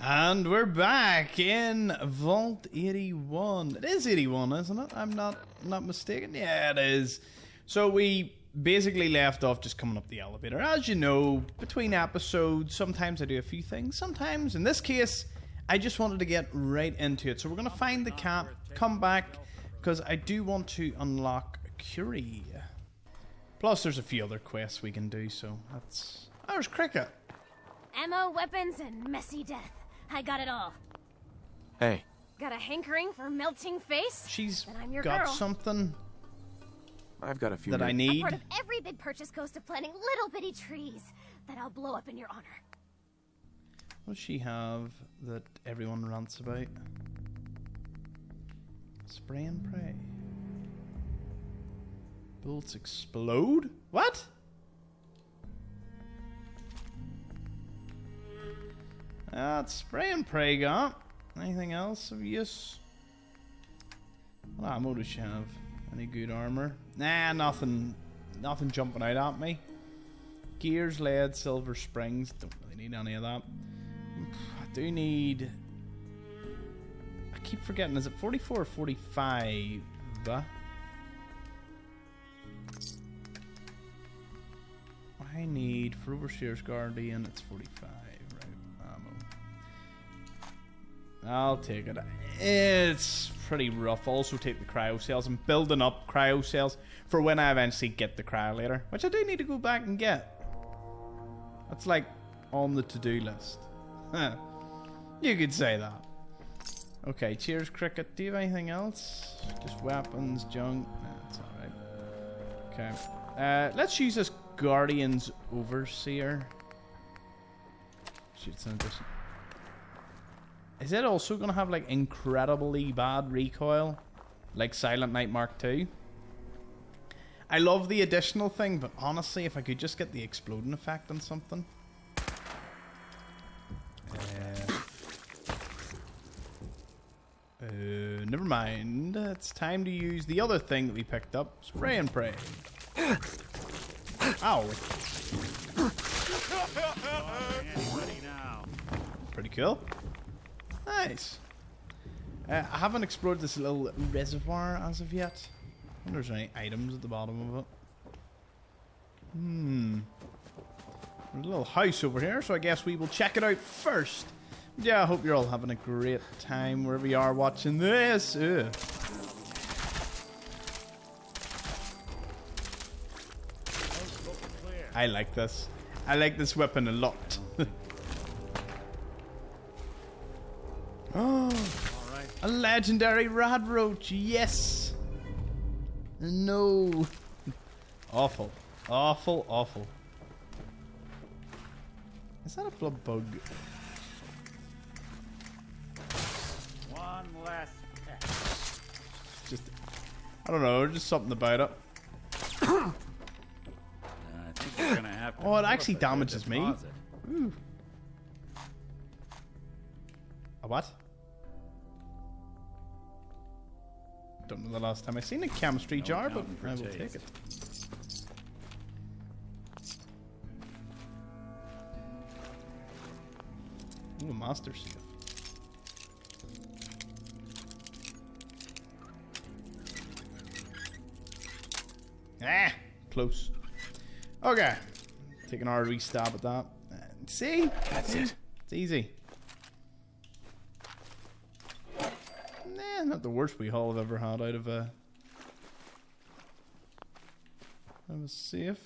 And we're back in Vault 81. It is 81, isn't it? I'm not mistaken. Yeah, it is. So we basically left off just coming up the elevator. As you know, between episodes, sometimes I do a few things. Sometimes, in this case, I just wanted to get right into it. So we're going to find the cat, come back, because I do want to unlock Curie. Plus, there's a few other quests we can do, so that's... Oh, there's Cricket. Ammo, weapons, and messy death. I got it all. Hey. Got a hankering for melting face? She's then I'm your got girl. something I've got a few that I need. A part of every big purchase goes to planting little bitty trees that I'll blow up in your honor. What does she have that everyone rants about? Spray and pray. Bullets explode? What? That's spray and pray got. Anything else of use? What ammo does she have? Any good armor? Nah, nothing jumping out at me. Gears, lead, silver, springs. Don't really need any of that. I do need... I keep forgetting, is it 44 or 45? I need, for Overseer's Guardian, it's 45. I'll take it. It's pretty rough. Also take the cryo cells. I'm building up cryo cells for when I eventually get the cryolator, which I do need to go back and get. That's like on the to-do list. You could say that. Okay, cheers, Cricket. Do you have anything else? Just weapons, junk? Nah, that's alright. Okay. Let's use this Guardian's Overseer. Shoot, it's an addition. Is it also going to have like incredibly bad recoil? Like Silent Night Mark II? I love the additional thing, but honestly, if I could just get the exploding effect on something. Never mind. It's time to use the other thing that we picked up. Spray and pray. Ow. Pretty cool. Nice. I haven't explored this little reservoir as of yet. I wonder if there's any items at the bottom of it. There's a little house over here, so I guess we will check it out first. Yeah, I hope you're all having a great time wherever you are watching this. Ugh. I like this. I like this weapon a lot. Oh, a legendary rad roach, yes. No. Awful. Awful, awful. Is that a blood bug? One last peck. Just, I don't know, just something about it. I think we're gonna have to Oh, it actually damages me. Ooh. A what? Don't know the last time I seen a chemistry jar, but I will take it. Ooh, a master seal. Ah, close. Okay, take an artery stab at that. See, That's it. It's easy. Nah, not the worst we haul I've ever had out of a safe.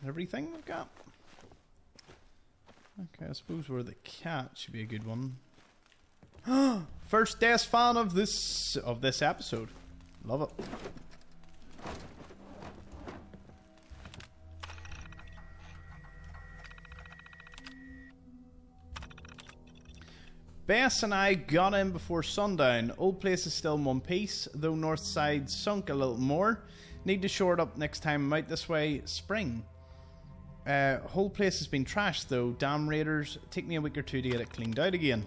Everything we've got. Okay, I suppose we're the cat should be a good one. First death fan of this episode. Love it. Bess and I got in before sundown. Old place is still in one piece, though north side sunk a little more. Need to shore it up next time I'm out this way. Spring. Whole place has been trashed though. Damn raiders. Take me a week or two to get it cleaned out again.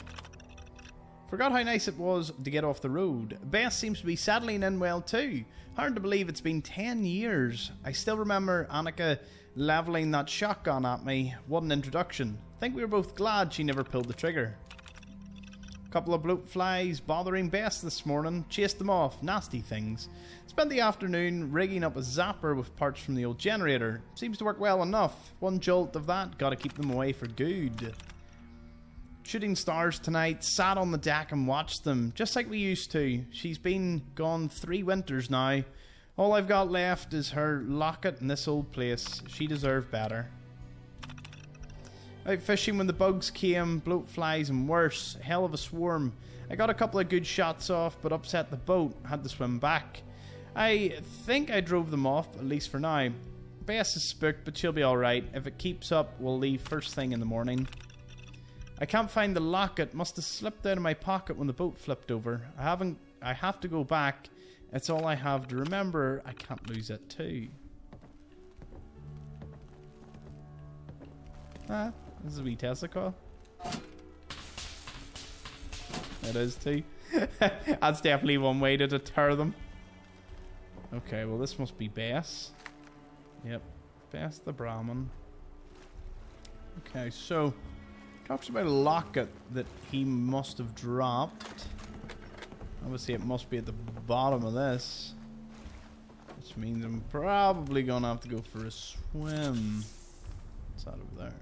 Forgot how nice it was to get off the road. Bess seems to be settling in well too. Hard to believe it's been 10 years. I still remember Annika levelling that shotgun at me. What an introduction. I think we were both glad she never pulled the trigger. Couple of bloat flies bothering Bess this morning. Chased them off. Nasty things. Spent the afternoon rigging up a zapper with parts from the old generator. Seems to work well enough. One jolt of that, gotta keep them away for good. Shooting stars tonight. Sat on the deck and watched them, just like we used to. She's been gone 3 winters now. All I've got left is her locket in this old place. She deserved better. Out fishing when the bugs came, bloat flies and worse. Hell of a swarm. I got a couple of good shots off, but upset the boat. Had to swim back. I think I drove them off, at least for now. Bess is spooked, but she'll be alright. If it keeps up, we'll leave first thing in the morning. I can't find the locket. Must have slipped out of my pocket when the boat flipped over. I have to go back. It's all I have to remember. I can't lose it too. This is a wee Tesla call. It is too. That's definitely one way to deter them. Okay, well this must be Bess. Yep, Bess the Brahmin. Okay, so talks about a locket that he must have dropped. Obviously it must be at the bottom of this, which means I'm probably gonna have to go for a swim. What's that over there?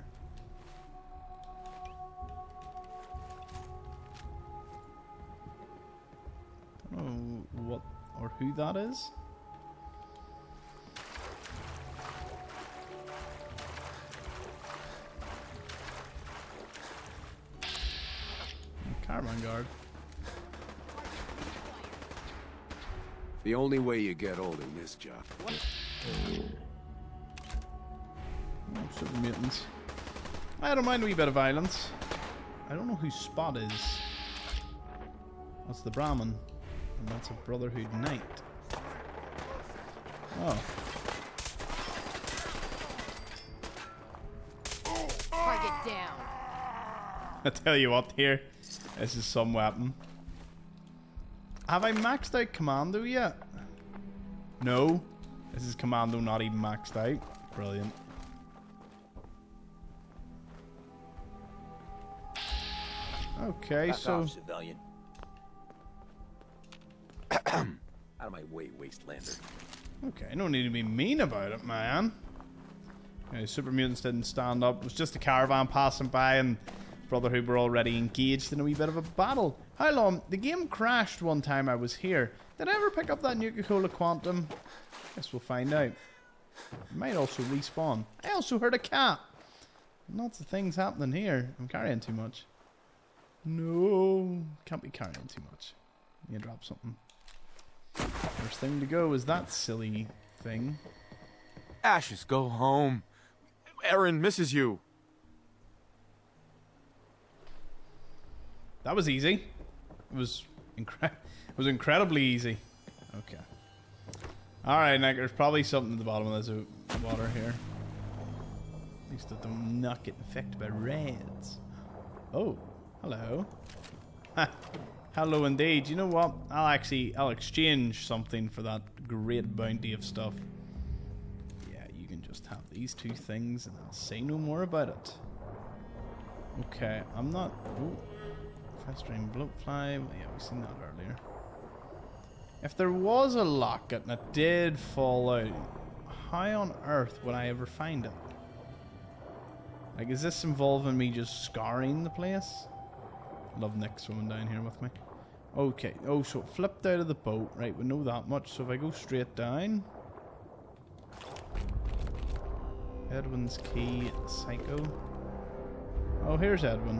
I don't know what or who that is. Caravan guard. The only way you get old in this job. Oh, super mutants. I don't mind a wee bit of violence. I don't know who Spot is. That's the Brahmin. And that's a Brotherhood Knight. Oh. Target down. I tell you what here. This is some weapon. Have I maxed out Commando yet? No. This is Commando not even maxed out. Brilliant. Okay, Back so... off, civilian. Out of my way, wastelander. Okay, no need to be mean about it, man. Okay, Super Mutants didn't stand up. It was just a caravan passing by and Brotherhood were already engaged in a wee bit of a battle. How long? The game crashed one time I was here. Did I ever pick up that Nuka-Cola Quantum? Guess we'll find out. It might also respawn. I also heard a cat. Lots of things happening here. I'm carrying too much. No, can't be carrying too much. You drop something. First thing to go is that silly thing. Ashes, go home. Erin misses you. That was easy. It was incredibly easy. Okay. Alright, Nick, there's probably something at the bottom of this water here. At least I don't not get infected by reds. Oh, hello. Hello indeed. You know what? I'll exchange something for that great bounty of stuff. Yeah, you can just have these 2 things and I'll say no more about it. Okay, I'm not... Ooh. Festering bloatfly. Well, yeah, we've seen that earlier. If there was a locket and it did fall out, how on earth would I ever find it? Like, is this involving me just scouring the place? Love Nick swimming down here with me. Okay. Oh, so it flipped out of the boat. Right, we know that much. So if I go straight down... Edwin's key, Psycho. Oh, here's Edwin.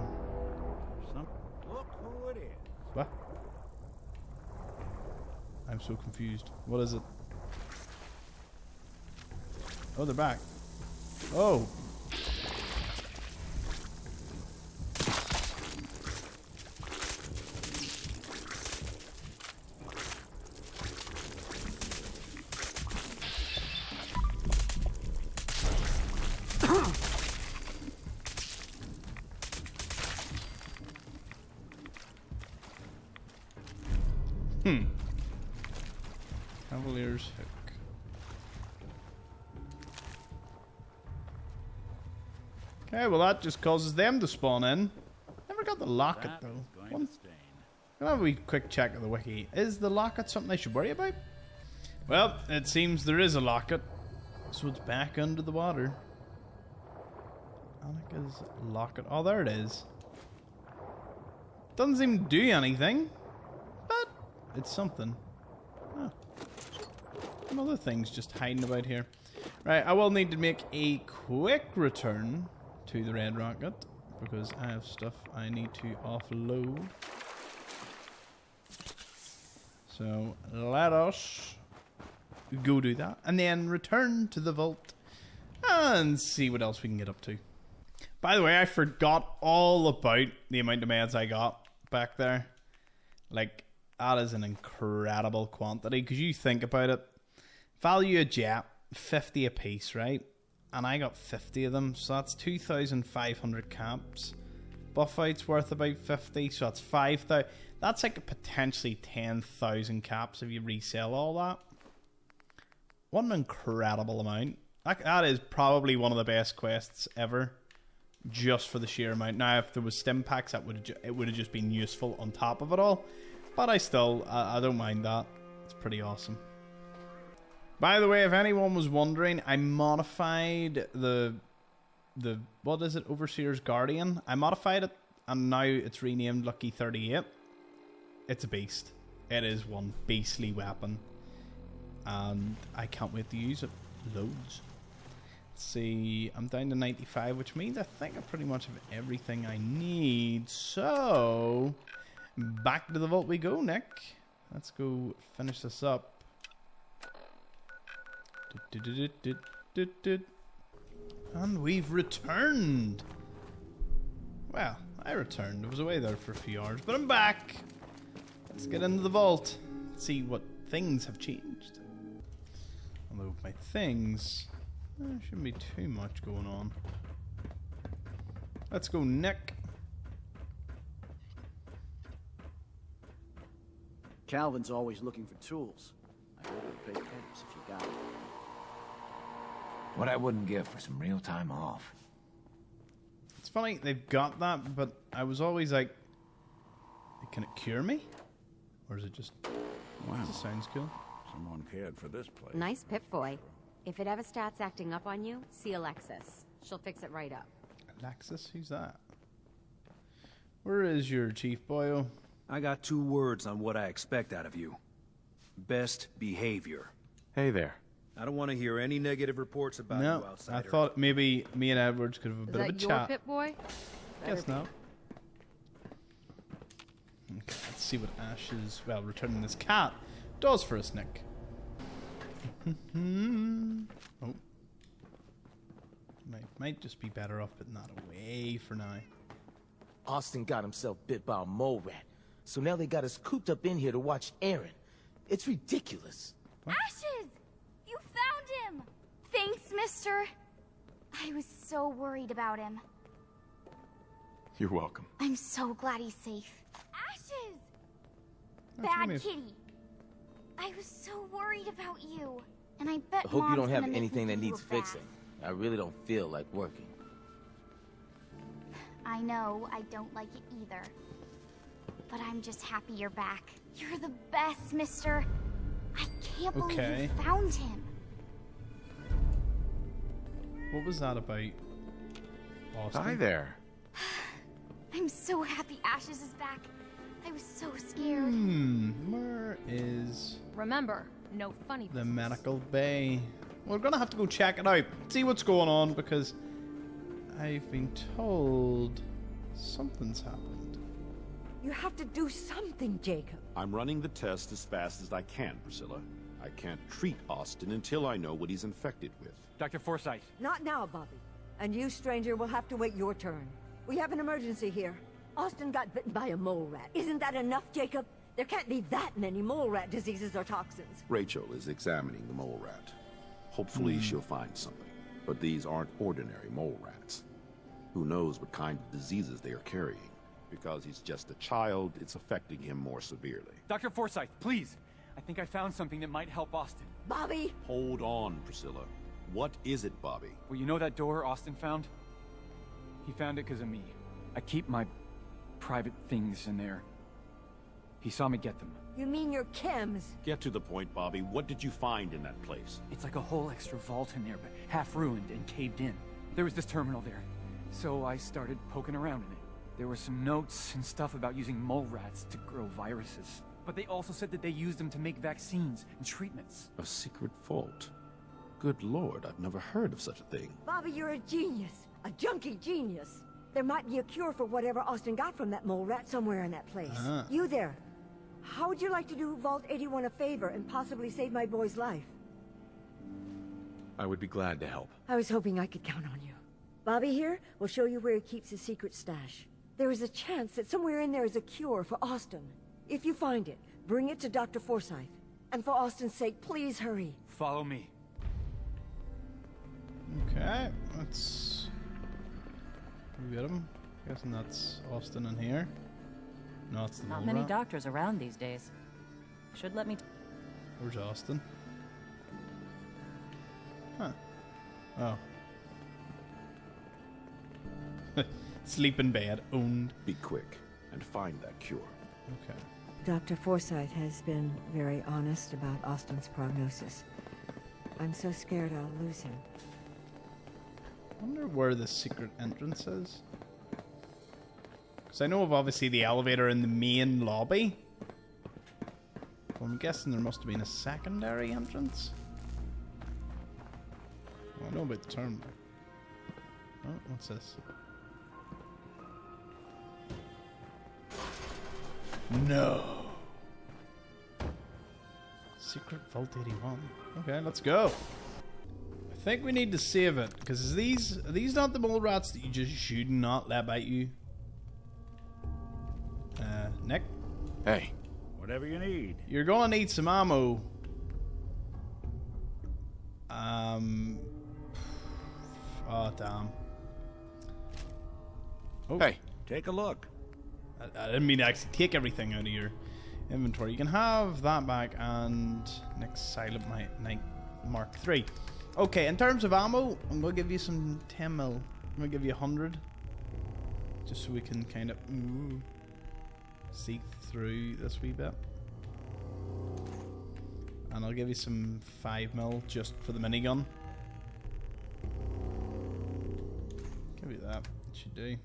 Look who it is. What? I'm so confused. What is it? Oh, they're back. Oh! Cavalier's Hook. Okay, well that just causes them to spawn in. Never got the locket That though. is going One- to stain. Can I have a wee quick check of the wiki? Is the locket something I should worry about? Well, it seems there is a locket. So it's back under the water. Annika's locket. Oh, there it is. Doesn't seem to do anything. But it's something. Oh. Some other things just hiding about here. Right, I will need to make a quick return to the Red Rocket. Because I have stuff I need to offload. So let us go do that. And then return to the vault. And see what else we can get up to. By the way, I forgot all about the amount of meds I got back there. Like, that is an incredible quantity. Because you think about it. Value a jet, 50 a piece, right? And I got 50 of them. So that's 2,500 caps. Buff out's worth about 50. So that's 5,000. That's like potentially 10,000 caps if you resell all that. What an incredible amount. That is probably one of the best quests ever. Just for the sheer amount. Now, if there was stim packs, it would have just been useful on top of it all. But I don't mind that. It's pretty awesome. By the way, if anyone was wondering, I modified the what is it? Overseer's Guardian. I modified it, and now it's renamed Lucky 38. It's a beast. It is one beastly weapon, and I can't wait to use it. Loads. Let's see, I'm down to 95, which means I think I pretty much have everything I need. So, back to the vault we go, Nick. Let's go finish this up. And we've returned. Well, I returned. I was away there for a few hours, but I'm back. Let's get into the vault. See what things have changed. Although my things, shouldn't be too much going on. Let's go, Nick. Calvin's always looking for tools. I ordered a pair of caps if you got it. What I wouldn't give for some real time off. It's funny, they've got that, but I was always like, can it cure me? Or is it just... Wow. This sounds cool. Someone cared for this place. Nice Pip-Boy. If it ever starts acting up on you, see Alexis. She'll fix it right up. Alexis? Who's that? Where is your chief, boyo? I got 2 words on what I expect out of you. Best behavior. Hey there. I don't want to hear any negative reports about No, you outsider. I thought maybe me and Edwards could have a Is bit of a that your chat. Pip-Boy? Guess not. Okay, let's see what Ash's, well, returning this cat does for us, Nick. Oh. Might just be better off putting that away for now. Austin got himself bit by a mole rat, so now they got us cooped up in here to watch Aaron. It's ridiculous. What? Ashes! You found him! Thanks, mister. I was so worried about him. You're welcome. I'm so glad he's safe. Ashes! That's Bad really- kitty. I was so worried about you. And I bet I hope you Mom's don't have gonna make anything me that give you needs a bath. fixing. I really don't feel like working. I know I don't like it either. But I'm just happy you're back. You're the best, mister. I can't believe Okay. you found him. What was that about? Austin? Hi there. I'm so happy Ashes is back. I was so scared. Where is Remember, no funny the business. medical bay? We're gonna have to go check it out, see what's going on, because I've been told something's happened. You have to do something, Jacob. I'm running the test as fast as I can, Priscilla. I can't treat Austin until I know what he's infected with. Dr. Forsyth. Not now, Bobby. And you, stranger, will have to wait your turn. We have an emergency here. Austin got bitten by a mole rat. Isn't that enough, Jacob? There can't be that many mole rat diseases or toxins. Rachel is examining the mole rat. Hopefully she'll find something. But these aren't ordinary mole rats. Who knows what kind of diseases they are carrying. because he's just a child, it's affecting him more severely. Dr. Forsyth, please. I think I found something that might help Austin. Bobby! Hold on, Priscilla. What is it, Bobby? Well, you know that door Austin found? He found it because of me. I keep my private things in there. He saw me get them. You mean your chems? Get to the point, Bobby. What did you find in that place? It's like a whole extra vault in there, but half ruined and caved in. There was this terminal there, so I started poking around in it. There were some notes and stuff about using mole rats to grow viruses. But they also said that they used them to make vaccines and treatments. A secret vault? Good Lord, I've never heard of such a thing. Bobby, you're a genius. A junkie genius. There might be a cure for whatever Austin got from that mole rat somewhere in that place. You there. How would you like to do Vault 81 a favor and possibly save my boy's life? I would be glad to help. I was hoping I could count on you. Bobby here will show you where he keeps his secret stash. There is a chance that somewhere in there is a cure for Austin. If you find it, bring it to Dr. Forsyth. And for Austin's sake, please hurry. Follow me. Okay, let's get him. Guessing that's Austin in here. No, it's the Not mole many rat. doctors around these days. Should let me. Where's Austin? Huh. Oh. Sleep in bed. Owned. Be quick and find that cure. Okay. Dr. Forsyth has been very honest about Austin's prognosis. I'm so scared I'll lose him. I wonder where the secret entrance is. Because I know of obviously the elevator in the main lobby. Well, I'm guessing there must have been a secondary entrance. Well, I know about the terminal. Oh, what's this? No. Secret Vault 81. Okay, let's go. I think we need to save it, because are these not the mole rats that you just should not let bite you? Nick? Hey. Whatever you need. You're gonna need some ammo. Oh, damn. Oh. Hey. Take a look. I didn't mean to actually take everything out of your inventory. You can have that back and next Silent Night Mark III. Okay, in terms of ammo, I'm going to give you some 10 mil. I'm going to give you 100. Just so we can kind of see through this wee bit. And I'll give you some 5 mil just for the minigun. Give you that. It should do.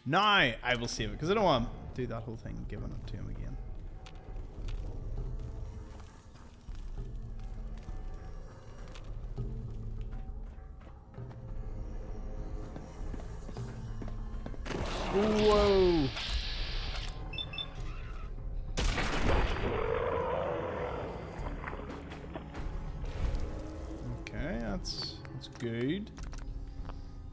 Now I will save it because I don't want to do that whole thing giving it to him again. Whoa! Okay, that's good.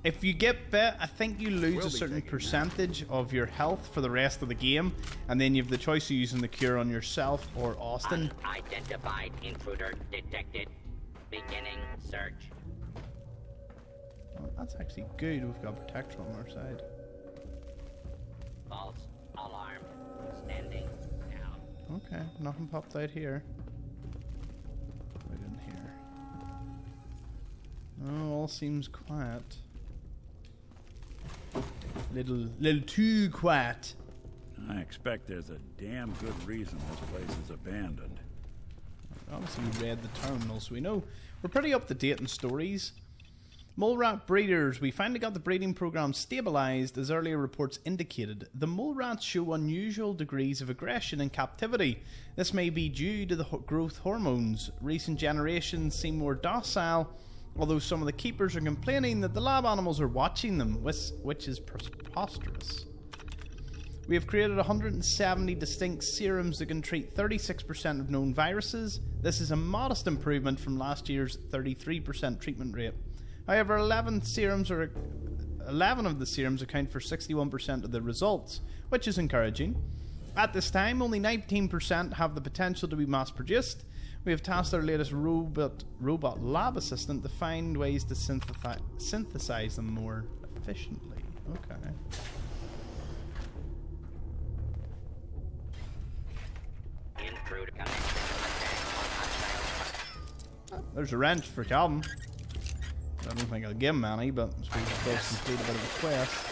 If you get bit, I think you lose a certain percentage of your health for the rest of the game, and then you have the choice of using the cure on yourself or Austin. Unidentified intruder detected. Beginning search. Oh, that's actually good. We've got protection on our side. False alarm. Standing down. Okay, nothing popped out here. Right in here. Oh, all seems quiet. Little too quiet. I expect there's a damn good reason this place is abandoned. Obviously we read the terminal, so we know we're pretty up to date in stories. Mole rat breeders. We finally got the breeding program stabilized, as earlier reports indicated. The mole rats show unusual degrees of aggression in captivity. This may be due to the growth hormones. Recent generations seem more docile, although some of the keepers are complaining that the lab animals are watching them, which is preposterous. We have created 170 distinct serums that can treat 36% of known viruses. This is a modest improvement from last year's 33% treatment rate. However, 11 of the serums account for 61% of the results, which is encouraging. At this time, only 19% have the potential to be mass-produced. We have tasked our latest robot lab assistant to find ways to synthesize them more efficiently. Okay. Intruder coming. There's a wrench for Calvin. I don't think I'll give him any, but I suppose it does complete a bit of a quest.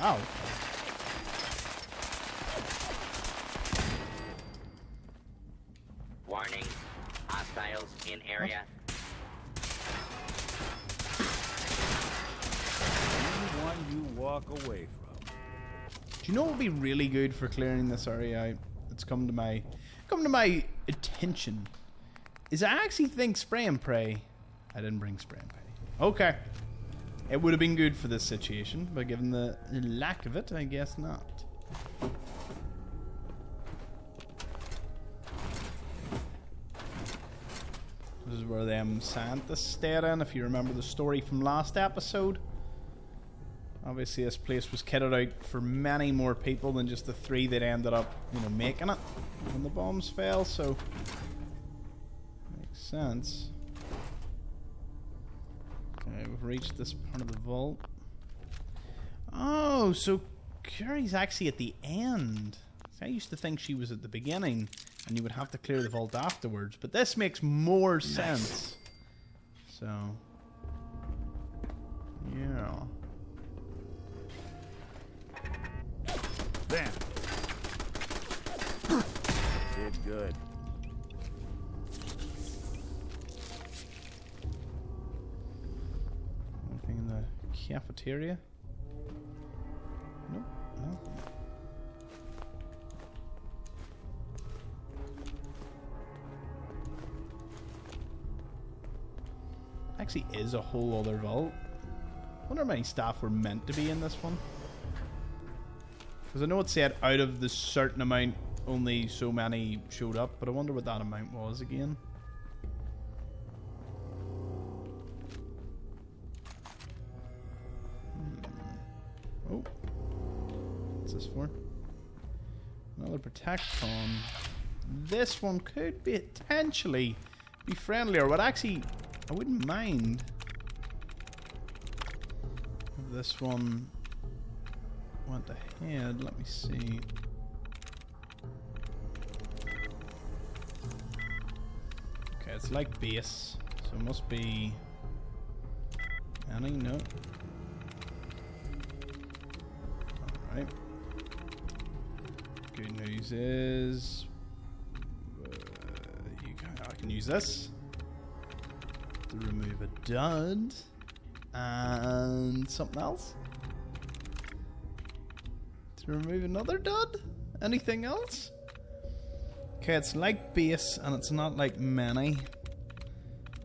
Ow. Warning. Hostiles in area. Anyone you walk away from. Do you know what would be really good for clearing this area out? It's come to my attention. Is I actually think spray and pray. I didn't bring spray and pray. Okay. It would have been good for this situation, but given the lack of it, I guess not. This is where them scientists stayed in, if you remember the story from last episode. Obviously this place was kitted out for many more people than just the 3 that ended up, you know, making it when the bombs fell, so makes sense. Okay, we've reached this part of the vault. Oh, so Curie's actually at the end. See, I used to think she was at the beginning and you would have to clear the vault afterwards, but this makes more sense. So, yeah. Bam. Did good. Anything in the cafeteria? Nope. No. Actually is a whole other vault. I wonder how many staff were meant to be in this one. Because I know it said out of the certain amount only so many showed up, but I wonder what that amount was again. Oh. What's this for? Another protect con. This one could potentially be friendlier, but actually I wouldn't mind if this one went ahead. Let me see. Okay, it's like base, so it must be any. No. Alright. Good news is I can use this to remove a dud and something else to remove another dud. Anything else? Okay, it's like base and it's not like many.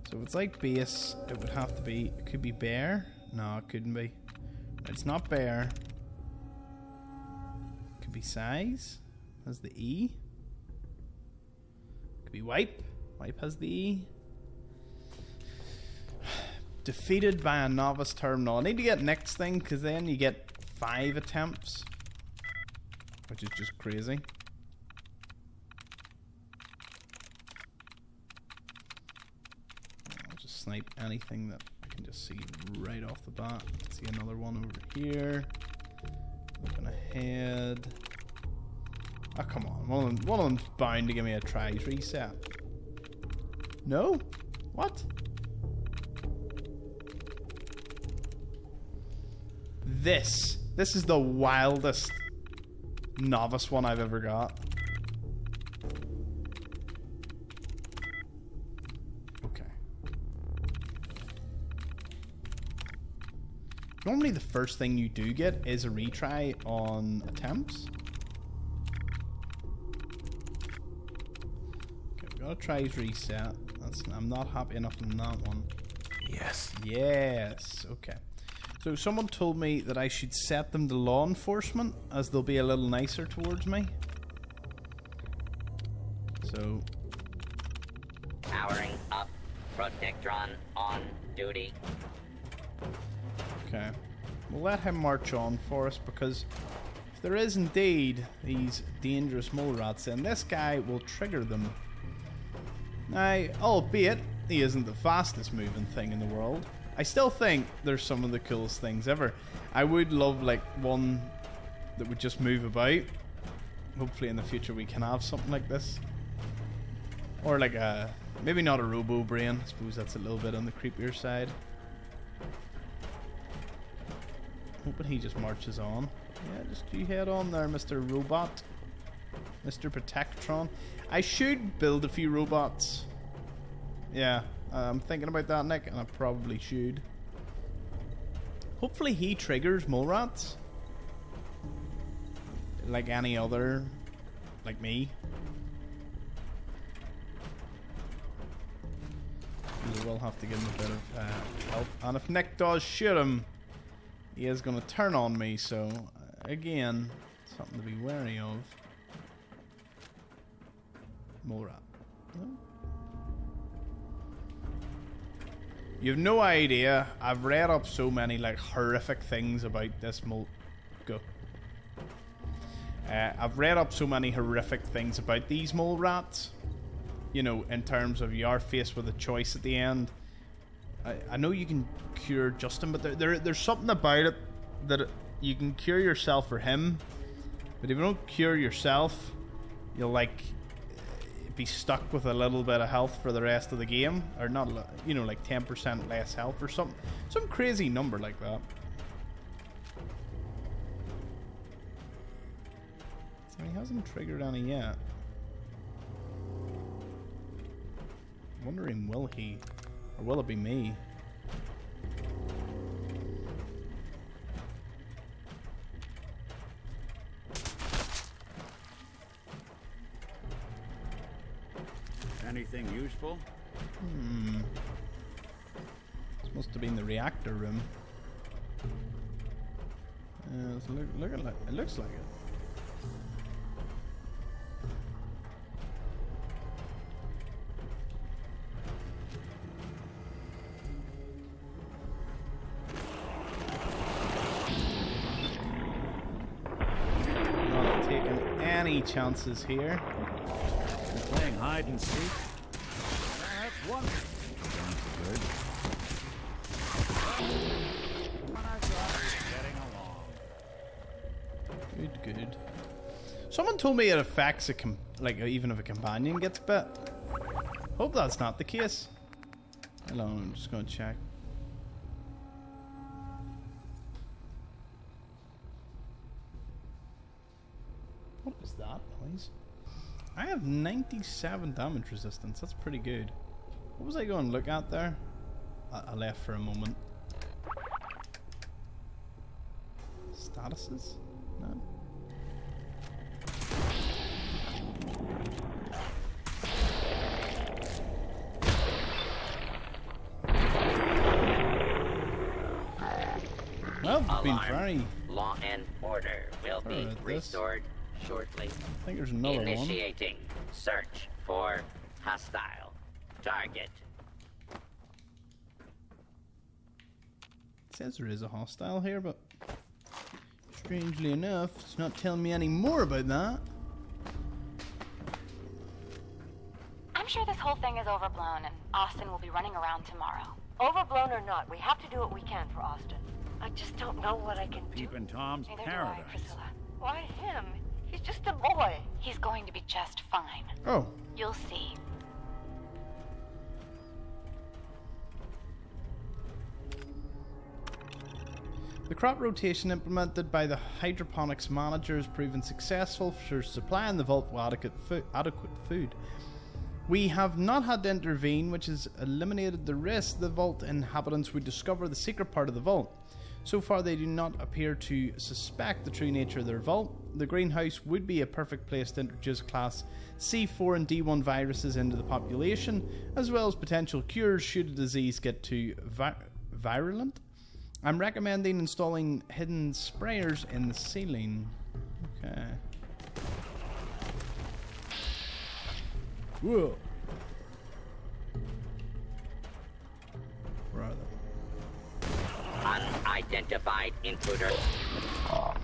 So if it's like base, it would have to be, it could be bear. No, it couldn't be. It's not bear. Could be size. Has the E. Could be wipe. Wipe has the E. Defeated by a novice terminal. I need to get next thing because then you get 5 attempts, which is just crazy. I'll just snipe anything that I can just see right off the bat. See another one over here. Looking ahead. Oh, come on. One of them's bound to give me a tries reset. No? What? This is the wildest novice one I've ever got. Okay. Normally the first thing you do get is a retry on attempts. Okay, we got a tries reset. I'm not happy enough on that one. Yes. Yes. Okay. So someone told me that I should set them to law enforcement as they'll be a little nicer towards me. So Powering up. Protectron on duty. okay, we'll let him march on for us because if there is indeed these dangerous mole rats, then this guy will trigger them. Now, albeit certainly isn't the fastest moving thing in the world. I still think there's some of the coolest things ever. I would love like one that would just move about. Hopefully in the future we can have something like this. Or like a, maybe not a robo brain. I suppose that's a little bit on the creepier side. Hoping he just marches on. Yeah, just you head on there, Mr. Robot. Mr. Protectron. I should build a few robots. Yeah, I'm thinking about that, Nick, and I probably should. Hopefully he triggers mole rats. Like any other, like me. We will have to give him a bit of help. And if Nick does shoot him, he is going to turn on me, so again, something to be wary of. Mole rat. No? You have no idea. I've read up so many like horrific things about this mole. Go. I've read up so many horrific things about these mole rats. You know, in terms of you are faced with a choice at the end. I know you can cure Justin, but there's something about it that you can cure yourself for him, but if you don't cure yourself, you'll like be stuck with a little bit of health for the rest of the game, or not, you know, like 10% less health or something, some crazy number like that. So he hasn't triggered any yet. Wondering, will he, or will it be me? Anything useful? This must have been the reactor room. Look at it looks like it. Not taking any chances here. Playing hide and seek? That's wonderful. Good. Someone told me it affects like even if a companion gets bit. Hope that's not the case. Hold on, I'm just gonna check. What is that noise? I have 97 damage resistance. That's pretty good. What was I going to look at there? I left for a moment. Statuses? No. Well, it's been very... Law and order will be restored shortly. I think there's another one. Initiating search for hostile target. It says there is a hostile here, but strangely enough, it's not telling me any more about that. I'm sure this whole thing is overblown, and Austin will be running around tomorrow. Overblown or not, we have to do what we can for Austin. I just don't know what I can do. Deep in Tom's Neither paradise. do I, Priscilla. Why him? He's just a boy. He's going to be just fine. Oh. You'll see. The crop rotation implemented by the hydroponics manager has proven successful for supplying the vault with adequate food. We have not had to intervene, which has eliminated the risk the vault inhabitants would discover the secret part of the vault. So far, they do not appear to suspect the true nature of their vault. The greenhouse would be a perfect place to introduce class C4 and D1 viruses into the population, as well as potential cures should a disease get too virulent. I'm recommending installing hidden sprayers in the ceiling. Okay. Whoa. Where are they? Unidentified intruder. Pop,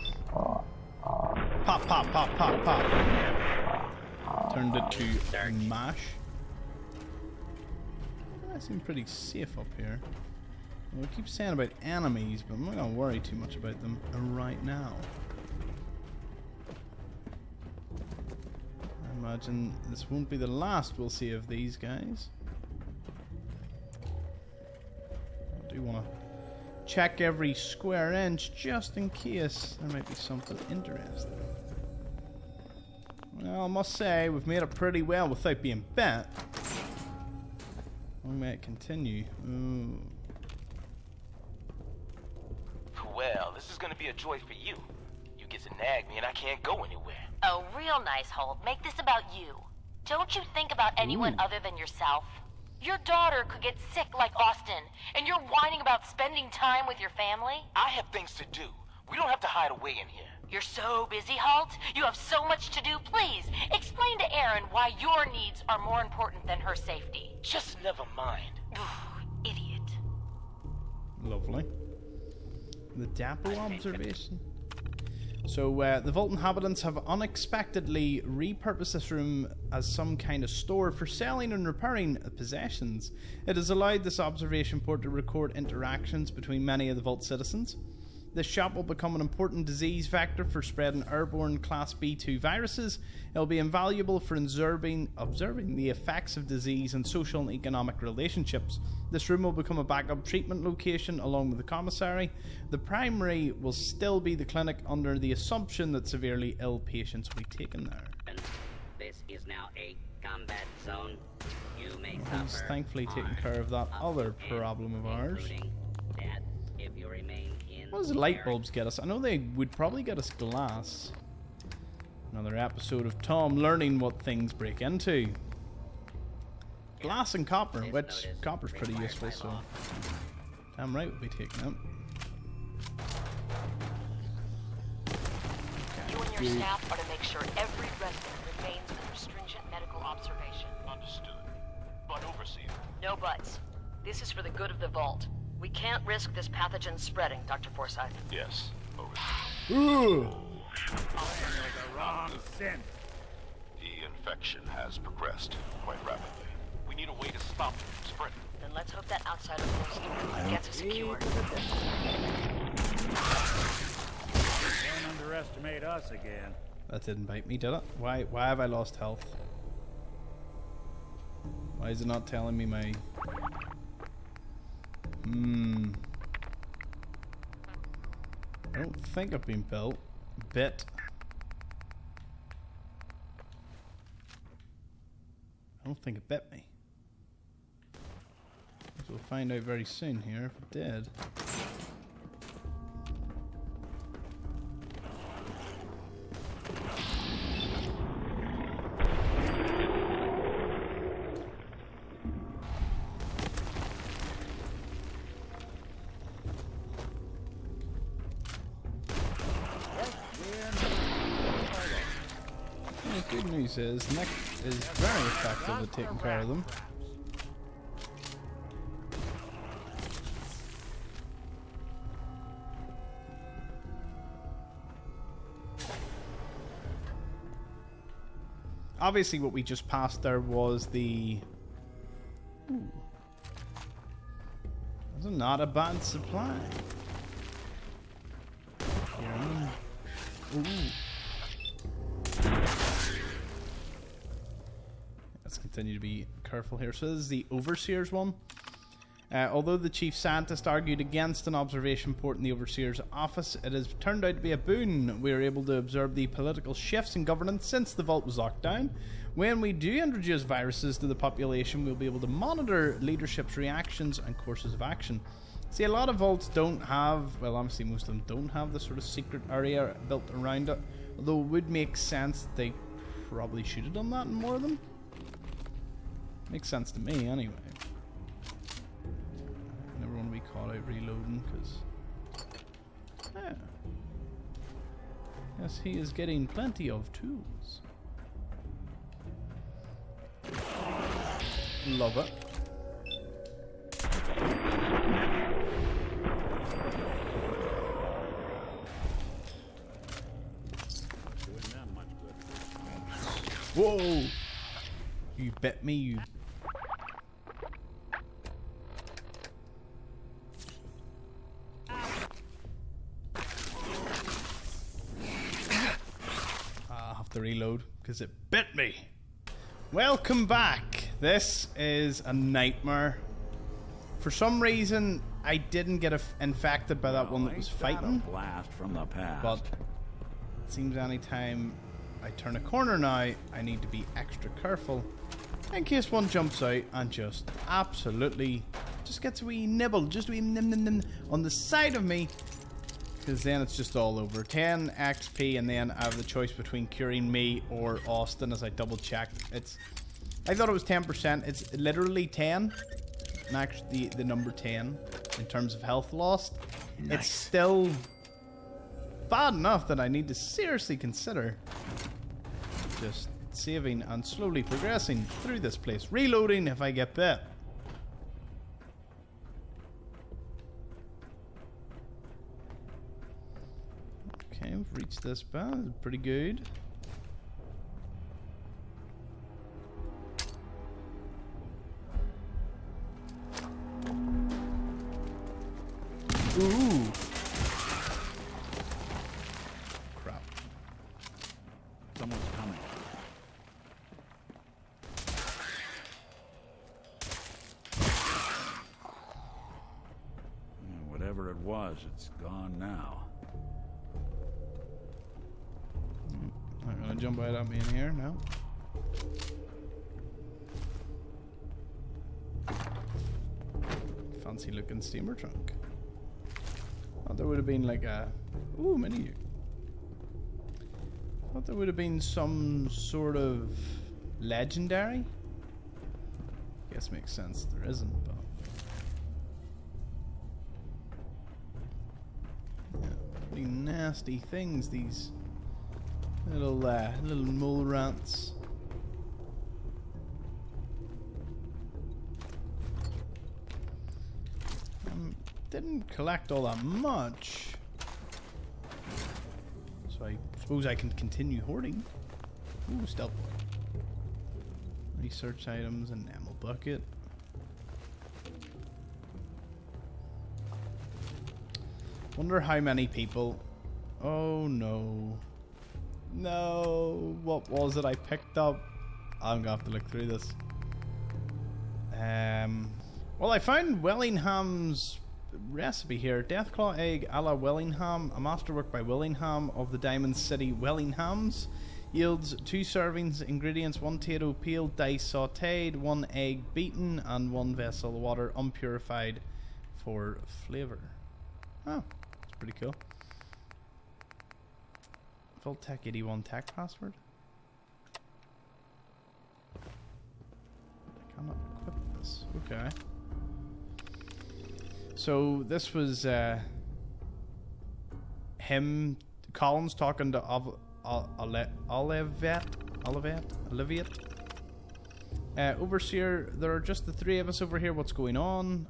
pop, pop, pop, pop. Turned it to mash. I seem pretty safe up here. We keep saying about enemies, but I'm not gonna worry too much about them right now. I imagine this won't be the last we'll see of these guys. I do want to check every square inch just in case there might be something interesting. Well, I must say, we've made it pretty well without being bit. We might continue. Ooh. Well, this is gonna be a joy for you. You get to nag me and I can't go anywhere. Oh, real nice, Holt. Make this about you. Don't you think about anyone other than yourself? Your daughter could get sick like Austin, and you're whining about spending time with your family? I have things to do. We don't have to hide away in here. You're so busy, Holt. You have so much to do. Please, explain to Erin why your needs are more important than her safety. Just never mind. Idiot. Lovely. The dapple observation. So, the Vault inhabitants have unexpectedly repurposed this room as some kind of store for selling and repairing possessions. It has allowed this observation port to record interactions between many of the Vault citizens. This shop will become an important disease vector for spreading airborne Class B2 viruses. It will be invaluable for observing the effects of disease and social and economic relationships. This room will become a backup treatment location along with the commissary. The primary will still be the clinic under the assumption that severely ill patients will be taken there. This is now a combat zone. You may He's suffer thankfully taken care of that other problem of ours. death if you remain in What does the light bulbs get us? I know they would probably get us glass. Another episode of Tom learning what things break into. Glass and copper, which copper's pretty useful, so damn right we'll be taking it. You and your staff are to make sure every resident remains under stringent medical observation. Understood. But Overseer. No buts. This is for the good of the Vault. We can't risk this pathogen spreading, Dr. Forsyth. Yes, Overseer. Ooh. The wrong scent. The infection has progressed quite rapidly. We need a way to stop it from spreading. Then let's hope that outsider closes the door and gets us secured. Don't underestimate us again. That didn't bite me, did it? Why have I lost health? Why is it not telling me my... I don't think I've been bit. I don't think it bit me. So we'll find out very soon here if it did. The good news is Nick is very effective at taking care of them. Obviously what we just passed there was the... Ooh. That's not a bad supply. Yeah. Ooh. Let's continue to be careful here. So this is the Overseer's one. Although the chief scientist argued against an observation port in the Overseer's office, it has turned out to be a boon. We are able to observe the political shifts in governance since the Vault was locked down. When we do introduce viruses to the population, we'll be able to monitor leadership's reactions and courses of action. See, a lot of Vaults don't have, well, obviously most of them don't have the sort of secret area built around it. Although it would make sense they probably should have done that in more of them. Makes sense to me, anyway. I never want to be caught out reloading, because... Yeah. Yes, he is getting plenty of tools. Love it. Whoa! You bet me, you... the reload because it bit me. Welcome back. This is a nightmare. For some reason, I didn't get infected by that one that was fighting. A blast from the past. But it seems anytime I turn a corner now, I need to be extra careful in case one jumps out and just absolutely just gets a wee nibble, just a wee nim on the side of me, because then it's just all over. 10 XP, and then I have the choice between curing me or Austin. As I double checked, I thought it was 10%. It's literally 10, and actually the number 10 in terms of health lost. Nice. It's still bad enough that I need to seriously consider just saving and slowly progressing through this place, reloading if I get bit. Okay, we've reached this bit. Pretty good. Ooh. Crap. Someone's coming. Whatever it was, it's gone now. Not gonna jump right at me in here, no. Fancy looking steamer trunk. Thought there would have been like a... Ooh, menu. Thought there would have been some sort of legendary. Guess makes sense there isn't, but... Yeah, pretty nasty things, these little mole rats. Didn't collect all that much, so I suppose I can continue hoarding. Ooh, stealth. Research items and ammo bucket. Wonder how many people... Oh no. No, what was it I picked up? I'm gonna have to look through this. Well, I found Willingham's recipe here. Deathclaw egg a la Willingham, a masterwork by Willingham of the Diamond City Willinghams. Yields 2 servings, ingredients: 1 potato peeled, diced, sauteed, 1 egg beaten, and 1 vessel of water unpurified for flavor. Oh, that's pretty cool. Full Tech 81 tech password. I cannot equip this. Okay. So this was him, Collins, talking to Olivet. Overseer, there are just the 3 of us over here. What's going on?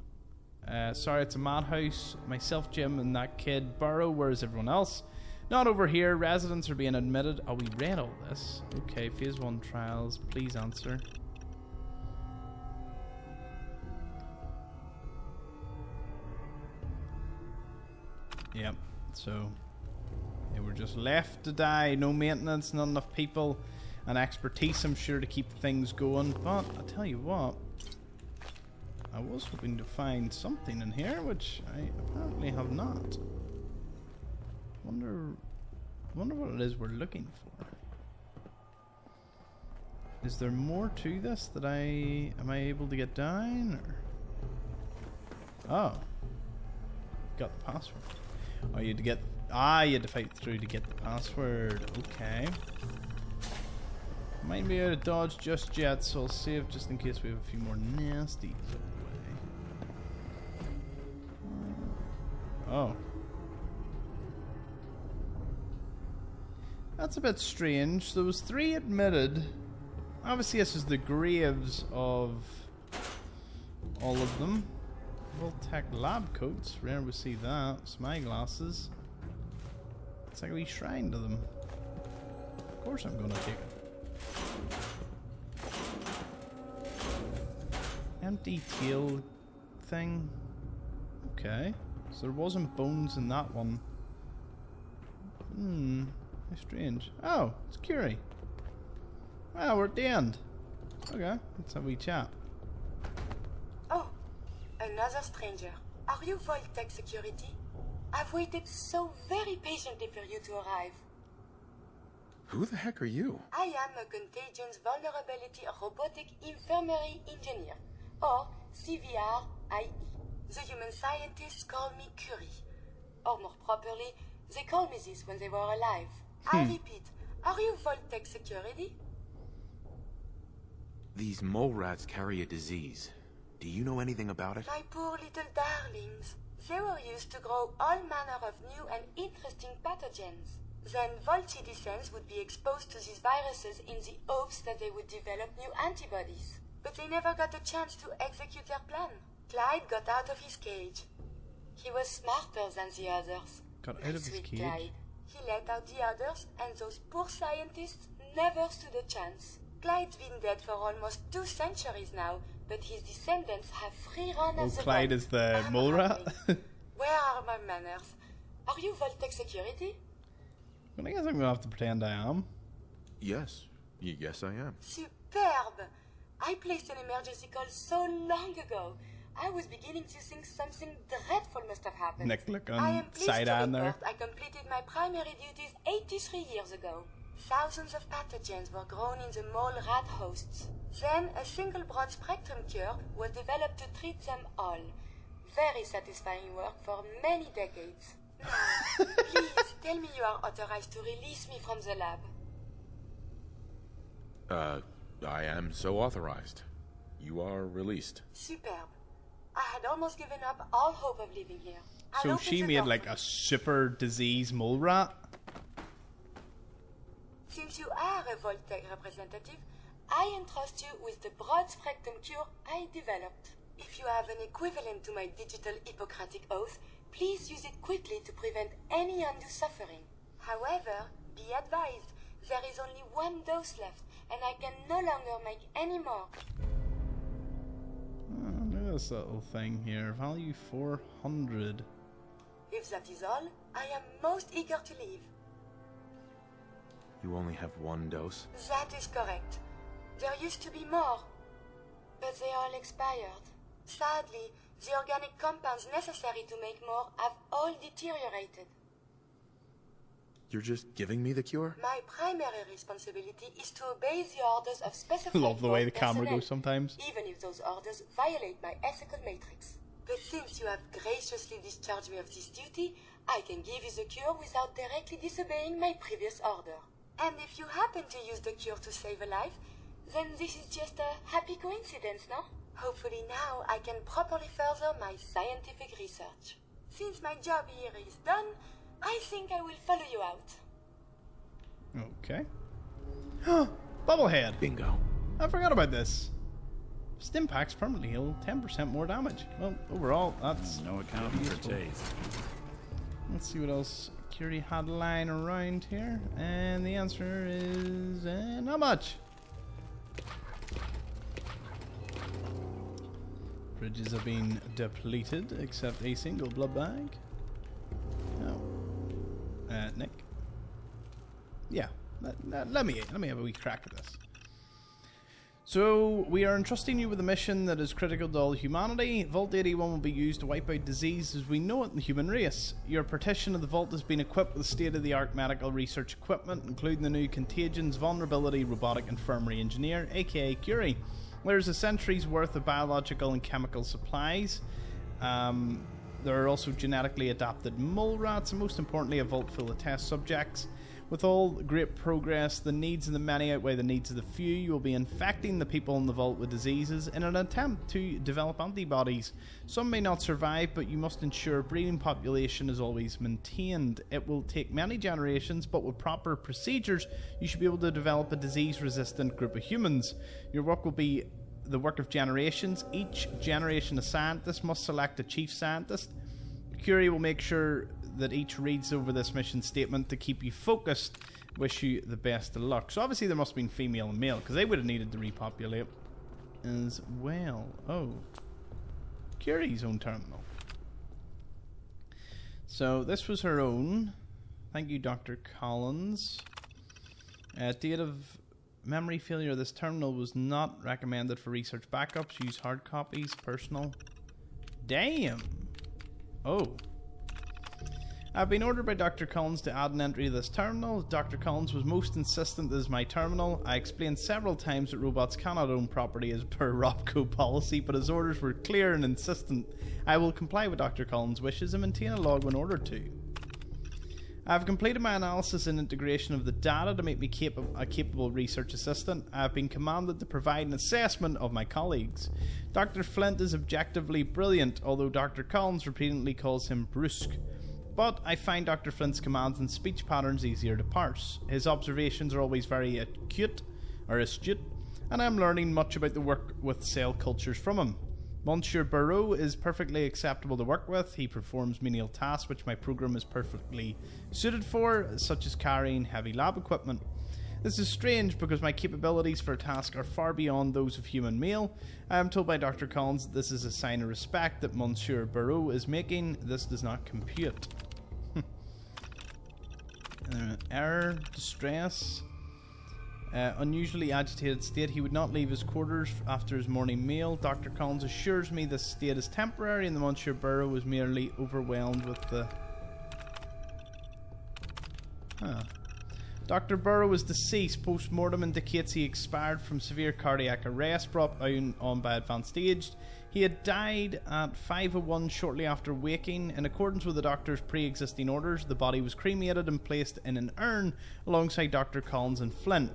Sorry, it's a madhouse. Myself, Jim, and that kid Burrow. Where's everyone else? Not over here. Residents are being admitted. Oh, we read all this. Okay, phase 1 trials. Please answer. Yep, so they were just left to die. No maintenance, not enough people and expertise, I'm sure, to keep things going. But I'll tell you what, I was hoping to find something in here, which I apparently have not. Wonder what it is we're looking for. Is there more to this that am I able to get down, or? Oh, got the password. Oh, you had to get... you had to fight through to get the password. Okay. Might be out of dodge just yet, so I'll save just in case we have a few more nasties up the way. Oh. That's a bit strange. There was 3 admitted. Obviously this is the graves of all of them. Full Tech lab coats, rare we see that. Smile glasses. It's like a wee shrine to them. Of course I'm gonna take it. Empty tail thing. Okay. So there wasn't bones in that one. How strange. Oh, it's Curie. Well, we're at the end. Okay, let's have a wee chat. Oh, another stranger. Are you Vault-Tec security? I've waited so very patiently for you to arrive. Who the heck are you? I am a Contagions Vulnerability Robotic Infirmary Engineer, or CVR-IE. The human scientists call me Curie. Or more properly, they called me this when they were alive. I repeat, are you Vault-Tec security? These mole rats carry a disease. Do you know anything about it? My poor little darlings. They were used to grow all manner of new and interesting pathogens. Then Vault citizens would be exposed to these viruses in the hopes that they would develop new antibodies. But they never got a chance to execute their plan. Clyde got out of his cage. He was smarter than the others. Got out of his Sweet cage? Clyde. He let out the others, and those poor scientists never stood a chance. Clyde's been dead for almost 2 centuries now, but his descendants have free run Oh, of the Clyde vault. is the mole rat? Where are my manners? Are you Vault-Tec security? I guess I'm gonna have to pretend I am. Yes. Yes, I am. Superb! I placed an emergency call so long ago. I was beginning to think something dreadful must have happened. Nick looking I am pleased side to on there. report I completed my primary duties 83 years ago. Thousands of pathogens were grown in the mole rat hosts. Then a single broad spectrum cure was developed to treat them all. Very satisfying work for many decades. Now, please tell me you are authorized to release me from the lab. I am so authorized. You are released. Superb. I had almost given up all hope of living here. So she made like a super disease mole rat? Since you are a Vault-Tec representative, I entrust you with the broad spectrum cure I developed. If you have an equivalent to my digital Hippocratic oath, please use it quickly to prevent any undue suffering. However, be advised, there is only 1 dose left, and I can no longer make any more. Oh, look at this little thing here. Value 400. If that is all, I am most eager to leave. You only have 1 dose? That is correct. There used to be more, but they all expired. Sadly, the organic compounds necessary to make more have all deteriorated. You're just giving me the cure? My primary responsibility is to obey the orders of specified Love the way the camera personnel, goes sometimes. even if those orders violate my ethical matrix. But since you have graciously discharged me of this duty, I can give you the cure without directly disobeying my previous order. And if you happen to use the cure to save a life, then this is just a happy coincidence, no? Hopefully now I can properly further my scientific research. Since my job here is done, I think I will follow you out. Okay. Bobblehead. Bingo. I forgot about this. Stim packs permanently heal 10% more damage. Well, overall, that's no accounting for taste. Let's see what else Curie had lying around here, and the answer is not much. Bridges have been depleted, except a single blood bag. No. Nick. Yeah. Let me have a wee crack at this. So, we are entrusting you with a mission that is critical to all humanity. Vault 81 will be used to wipe out disease as we know it in the human race. Your partition of the vault has been equipped with state-of-the-art medical research equipment, including the new Contagions Vulnerability Robotic Infirmary Engineer, aka Curie. There's a century's worth of biological and chemical supplies. There are also genetically adapted mole rats, and most importantly, a vault full of test subjects. With all great progress, the needs of the many outweigh the needs of the few. You will be infecting the people in the vault with diseases in an attempt to develop antibodies. Some may not survive, but you must ensure breeding population is always maintained. It will take many generations, but with proper procedures, you should be able to develop a disease-resistant group of humans. Your work will be the work of generations. Each generation of scientists must select a chief scientist. Curie will make sure that each reads over this mission statement to keep you focused. Wish you the best of luck. So obviously there must have been female and male, because they would have needed to repopulate as well. Oh. Curie's own terminal. So this was her own. Thank you, Dr. Collins. Date of memory failure. This terminal was not recommended for research backups. Use hard copies, personal. Damn. Oh. I've been ordered by Dr. Collins to add an entry to this terminal. Dr. Collins was most insistent this is my terminal. I explained several times that robots cannot own property as per ROPCO policy, but his orders were clear and insistent. I will comply with Dr. Collins' wishes and maintain a log when ordered to. I have completed my analysis and integration of the data to make me a capable research assistant. I have been commanded to provide an assessment of my colleagues. Dr. Flint is objectively brilliant, although Dr. Collins repeatedly calls him brusque. But I find Dr. Flint's commands and speech patterns easier to parse. His observations are always very astute, and I am learning much about the work with cell cultures from him. Monsieur Barreau is perfectly acceptable to work with. He performs menial tasks which my program is perfectly suited for, such as carrying heavy lab equipment. This is strange because my capabilities for a task are far beyond those of human male. I am told by Dr. Collins that this is a sign of respect that Monsieur Barreau is making. This does not compute. Error, distress, unusually agitated state. He would not leave his quarters after his morning meal. Dr. Collins assures me this state is temporary and the Monsieur Barreau was merely overwhelmed with the... Dr. Barrow is deceased. Post-mortem indicates he expired from severe cardiac arrest brought on by advanced age. He had died at 5:01 shortly after waking. In accordance with the doctor's pre-existing orders, the body was cremated and placed in an urn alongside Dr. Collins and Flint.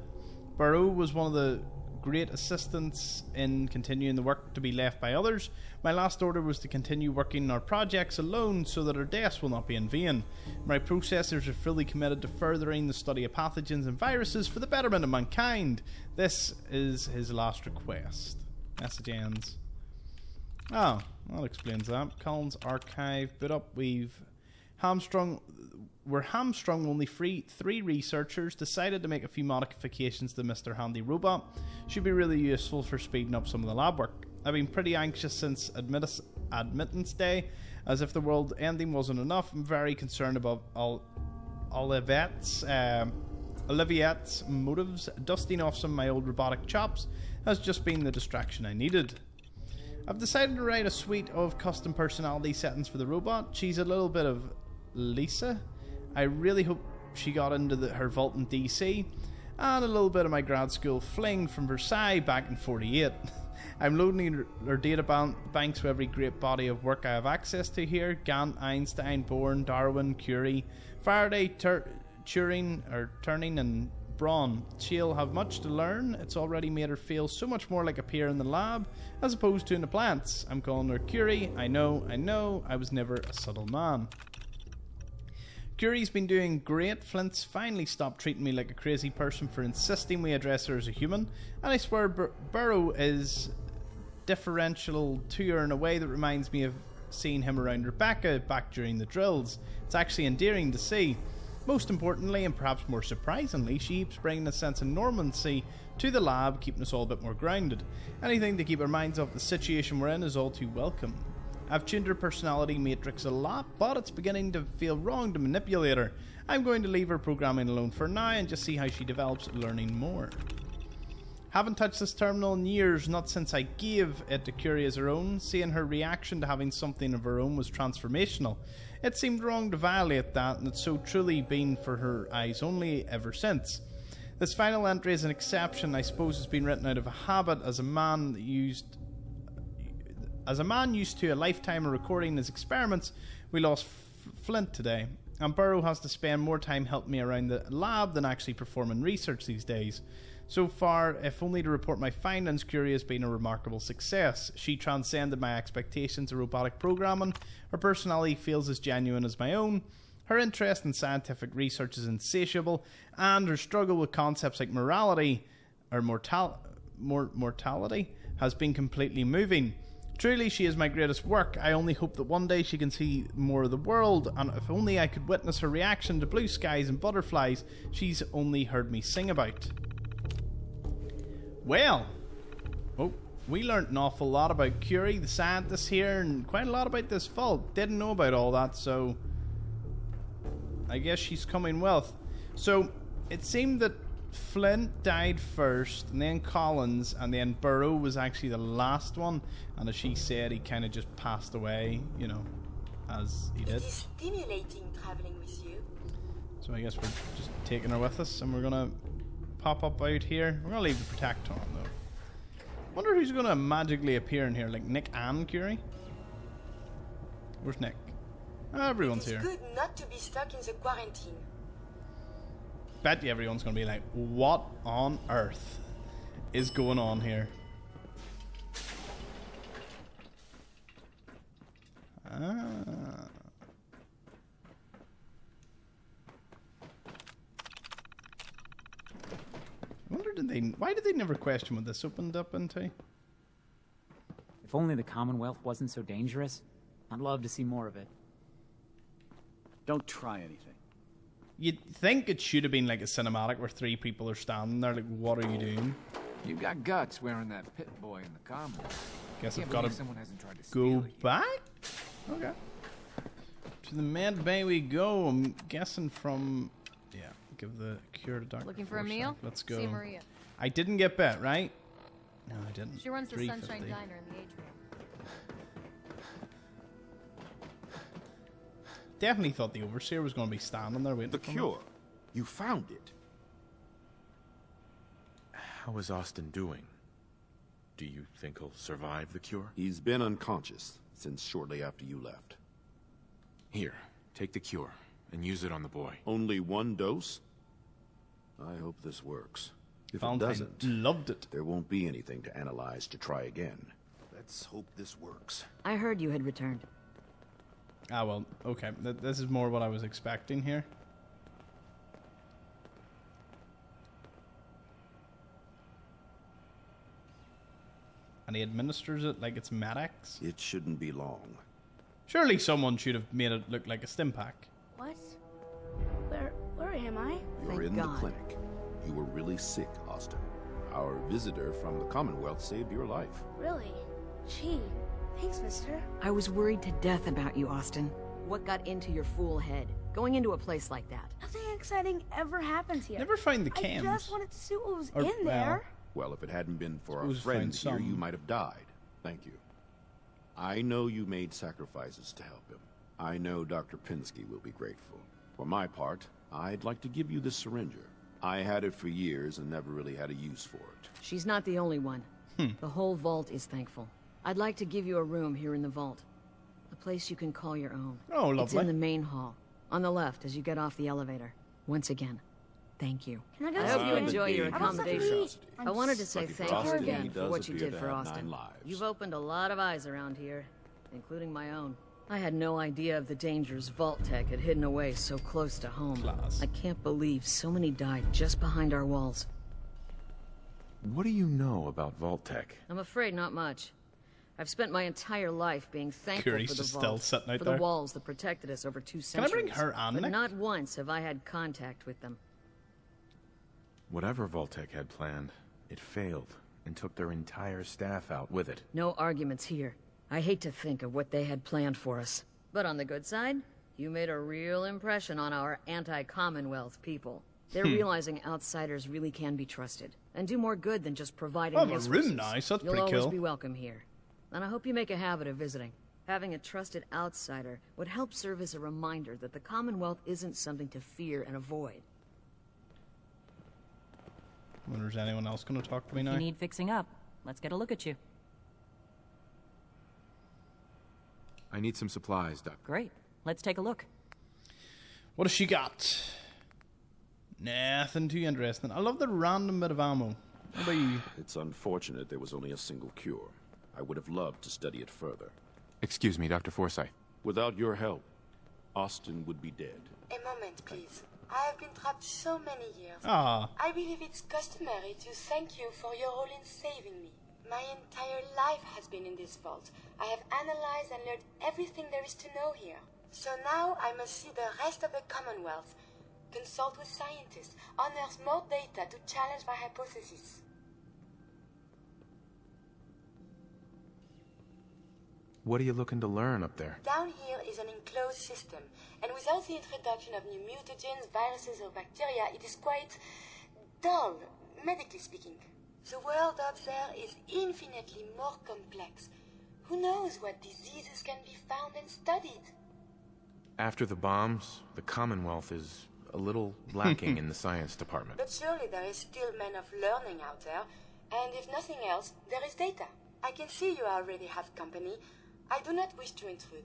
Barrow was one of the great assistants in continuing the work to be left by others. My last order was to continue working on our projects alone so that our deaths will not be in vain. My processors are fully committed to furthering the study of pathogens and viruses for the betterment of mankind. This is his last request. Message ends. Oh, that explains that. Collins archive, boot up. We're hamstrung. Only three researchers decided to make a few modifications to Mr. Handy Robot. Should be really useful for speeding up some of the lab work. I've been pretty anxious since admittance day, as if the world ending wasn't enough. I'm very concerned about Olivette's motives. Dusting off some of my old robotic chops has just been the distraction I needed. I've decided to write a suite of custom personality settings for the robot. She's a little bit of Lisa. I really hope she got into her vault in DC, and a little bit of my grad school fling from Versailles back in 48. I'm loading her data banks with every great body of work I have access to here. Gant, Einstein, Bourne, Darwin, Curie, Faraday, Turing, and Braun. She'll have much to learn. It's already made her feel so much more like a peer in the lab as opposed to in the plants. I'm calling her Curie. I know, I was never a subtle man. Curie's been doing great. Flint's finally stopped treating me like a crazy person for insisting we address her as a human, and I swear Burrow is differential to her in a way that reminds me of seeing him around Rebecca back during the drills. It's actually endearing to see. Most importantly, and perhaps more surprisingly, she keeps bringing a sense of normalcy to the lab, keeping us all a bit more grounded. Anything to keep our minds off the situation we're in is all too welcome. I've tuned her personality matrix a lot, but it's beginning to feel wrong to manipulate her. I'm going to leave her programming alone for now and just see how she develops learning more. Haven't touched this terminal in years, not since I gave it to Curie as her own. Seeing her reaction to having something of her own was transformational. It seemed wrong to violate that, and it's so truly been for her eyes only ever since. This final entry is an exception. I suppose it's been written out of a habit as a man used to a lifetime of recording his experiments. We lost Flint today, and Burrow has to spend more time helping me around the lab than actually performing research these days. So far, if only to report my findings, Curie has been a remarkable success. She transcended my expectations of robotic programming. Her personality feels as genuine as my own. Her interest in scientific research is insatiable, and her struggle with concepts like morality or mortality has been completely moving. Truly, she is my greatest work. I only hope that one day she can see more of the world, and if only I could witness her reaction to blue skies and butterflies she's only heard me sing about. Well, we learned an awful lot about Curie, the scientist here, and quite a lot about this vault. Didn't know about all that, so I guess she's coming well. So, it seemed that Flint died first, and then Collins, and then Burrow was actually the last one. And as she said, he kind of just passed away, you know, as he did. It is stimulating traveling with you. So I guess we're just taking her with us, and we're gonna pop up out here. We're gonna leave the protector on though. Wonder who's gonna magically appear in here, like Nick and Curie. Where's Nick? Oh, everyone's here. It's good not to be stuck in the quarantine. Bet you everyone's gonna be like, what on earth is going on here? Ah. Why did they never question what this opened up into? If only the Commonwealth wasn't so dangerous, I'd love to see more of it. Don't try anything. You'd think it should have been like a cinematic where three people are standing there like, what are you doing? You got guts wearing that pit boy in the Commonwealth. Guess Can't I've got to believe someone hasn't tried to steal go you. back? Okay. To the med bay we go. I'm guessing from... Yeah, give the cure to Dr. Looking for a Forsyth. meal? Let's go. See Maria. I didn't get bet, right? No, I didn't. She runs the Sunshine $3.50. Diner in the atrium. Definitely thought the overseer was going to be standing there waiting The for cure. me. You found it. How is Austin doing? Do you think he'll survive the cure? He's been unconscious since shortly after you left. Here, take the cure and use it on the boy. Only one dose? I hope this works. If Valentine it doesn't, loved it. There won't be anything to analyze to try again. Let's hope this works. I heard you had returned. Ah, well, okay. This is more what I was expecting here. And he administers it like it's Med-X. It shouldn't be long. Surely someone should have made it look like a stim pack. What? Where am I? You're in the clinic. You were really sick, Austin. Our visitor from the Commonwealth saved your life. Really? Gee, thanks, mister. I was worried to death about you, Austin. What got into your fool head? Going into a place like that. Nothing exciting ever happens here. Never find the I cams. just wanted to see what was Or, in there. Well, if it hadn't been for our Suppose friends find here, some. you might have died. Thank you. I know you made sacrifices to help him. I know Dr. Pinsky will be grateful. For my part, I'd like to give you this syringer. I had it for years and never really had a use for it. She's not the only one. The whole vault is thankful. I'd like to give you a room here in the vault. A place you can call your own. Oh, lovely. It's in the main hall. On the left as you get off the elevator. Once again, thank you. Can I go I see hope you it? enjoy your How about something to accommodations. eat? I wanted to say Lucky for thank you Austin, he again for does what you appear did to for have Austin. 9 lives. You've opened a lot of eyes around here, including my own. I had no idea of the dangers Vault Tech had hidden away so close to home. Class. I can't believe so many died just behind our walls. What do you know about Vault-Tech? I'm afraid not much. I've spent my entire life being thankful Curie's for the just vault, still sitting out for there. the walls that protected us over 2 Can I centuries. bring her and but Nick? not once have I had contact with them. Whatever Vault-Tech had planned, it failed and took their entire staff out with it. No arguments here. I hate to think of what they had planned for us. But on the good side, you made a real impression on our anti-Commonwealth people. They're realizing outsiders really can be trusted, and do more good than just providing Oh, a room resources. nice. That's You'll pretty always cool. be welcome here. And I hope you make a habit of visiting. Having a trusted outsider would help serve as a reminder that the Commonwealth isn't something to fear and avoid. Wonder if anyone else going to talk to me If now? you need fixing up, let's get a look at you. I need some supplies, Doc. Great. Let's take a look. What has she got? Nothing too interesting. I love the random bit of ammo. What about you? It's unfortunate there was only a single cure. I would have loved to study it further. Excuse me, Dr. Forsyth. Without your help, Austin would be dead. A moment, please. I have been trapped so many years. Ah. I believe it's customary to thank you for your role in saving me. My entire life has been in this vault. I have analyzed and learned everything there is to know here. So now I must see the rest of the Commonwealth, consult with scientists, unearth more data to challenge my hypothesis. What are you looking to learn up there? Down here is an enclosed system, and without the introduction of new mutagens, viruses, or bacteria, it is quite dull, medically speaking. The world up there is infinitely more complex. Who knows what diseases can be found and studied? After the bombs, the Commonwealth is a little lacking in the science department. But surely there is still men of learning out there, and if nothing else, there is data. I can see you already have company. I do not wish to intrude,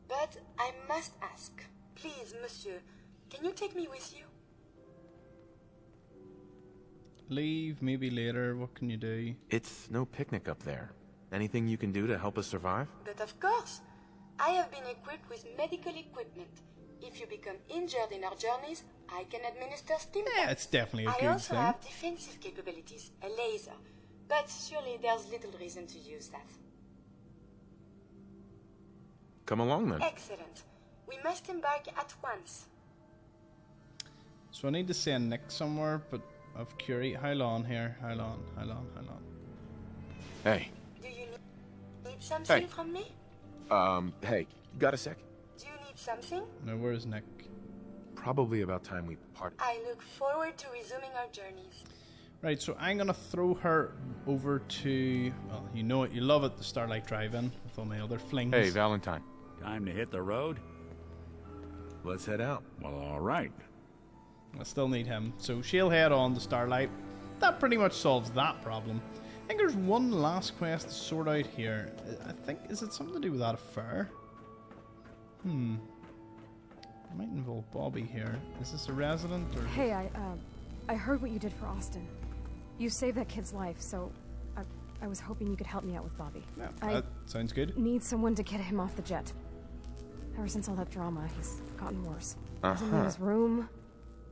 but I must ask. Please, monsieur, can you take me with you? Leave, maybe later. What can you do? It's no picnic up there. Anything you can do to help us survive? But of course. I have been equipped with medical equipment. If you become injured in our journeys, I can administer stim Yeah, it's definitely a I good also thing. have defensive capabilities, a laser. But surely there's little reason to use that. Come along then. Excellent. We must embark at once. So I need to send Nick somewhere, but of Curie. How long here? How long? Hey. Do you need something Hey. from me? Hey, got a sec? Do you need something? No, where's Nick? Probably about time we part. I look forward to resuming our journeys. Right, so I'm gonna throw her over to, well, you know it, you love it, the Starlight Drive-In with all my other flings. Hey, Valentine. Time to hit the road? Let's head out. Well, all right. I still need him, so she'll head on to Starlight. That pretty much solves that problem. I think there's one last quest to sort out here. I think, is it something to do with that affair? It might involve Bobby here. Is this a resident or? Hey, I heard what you did for Austin. You saved that kid's life, so I was hoping you could help me out with Bobby. Yeah, I that sounds good. need someone to get him off the jet. Ever since all that drama, he's gotten worse. Doesn't leave his room,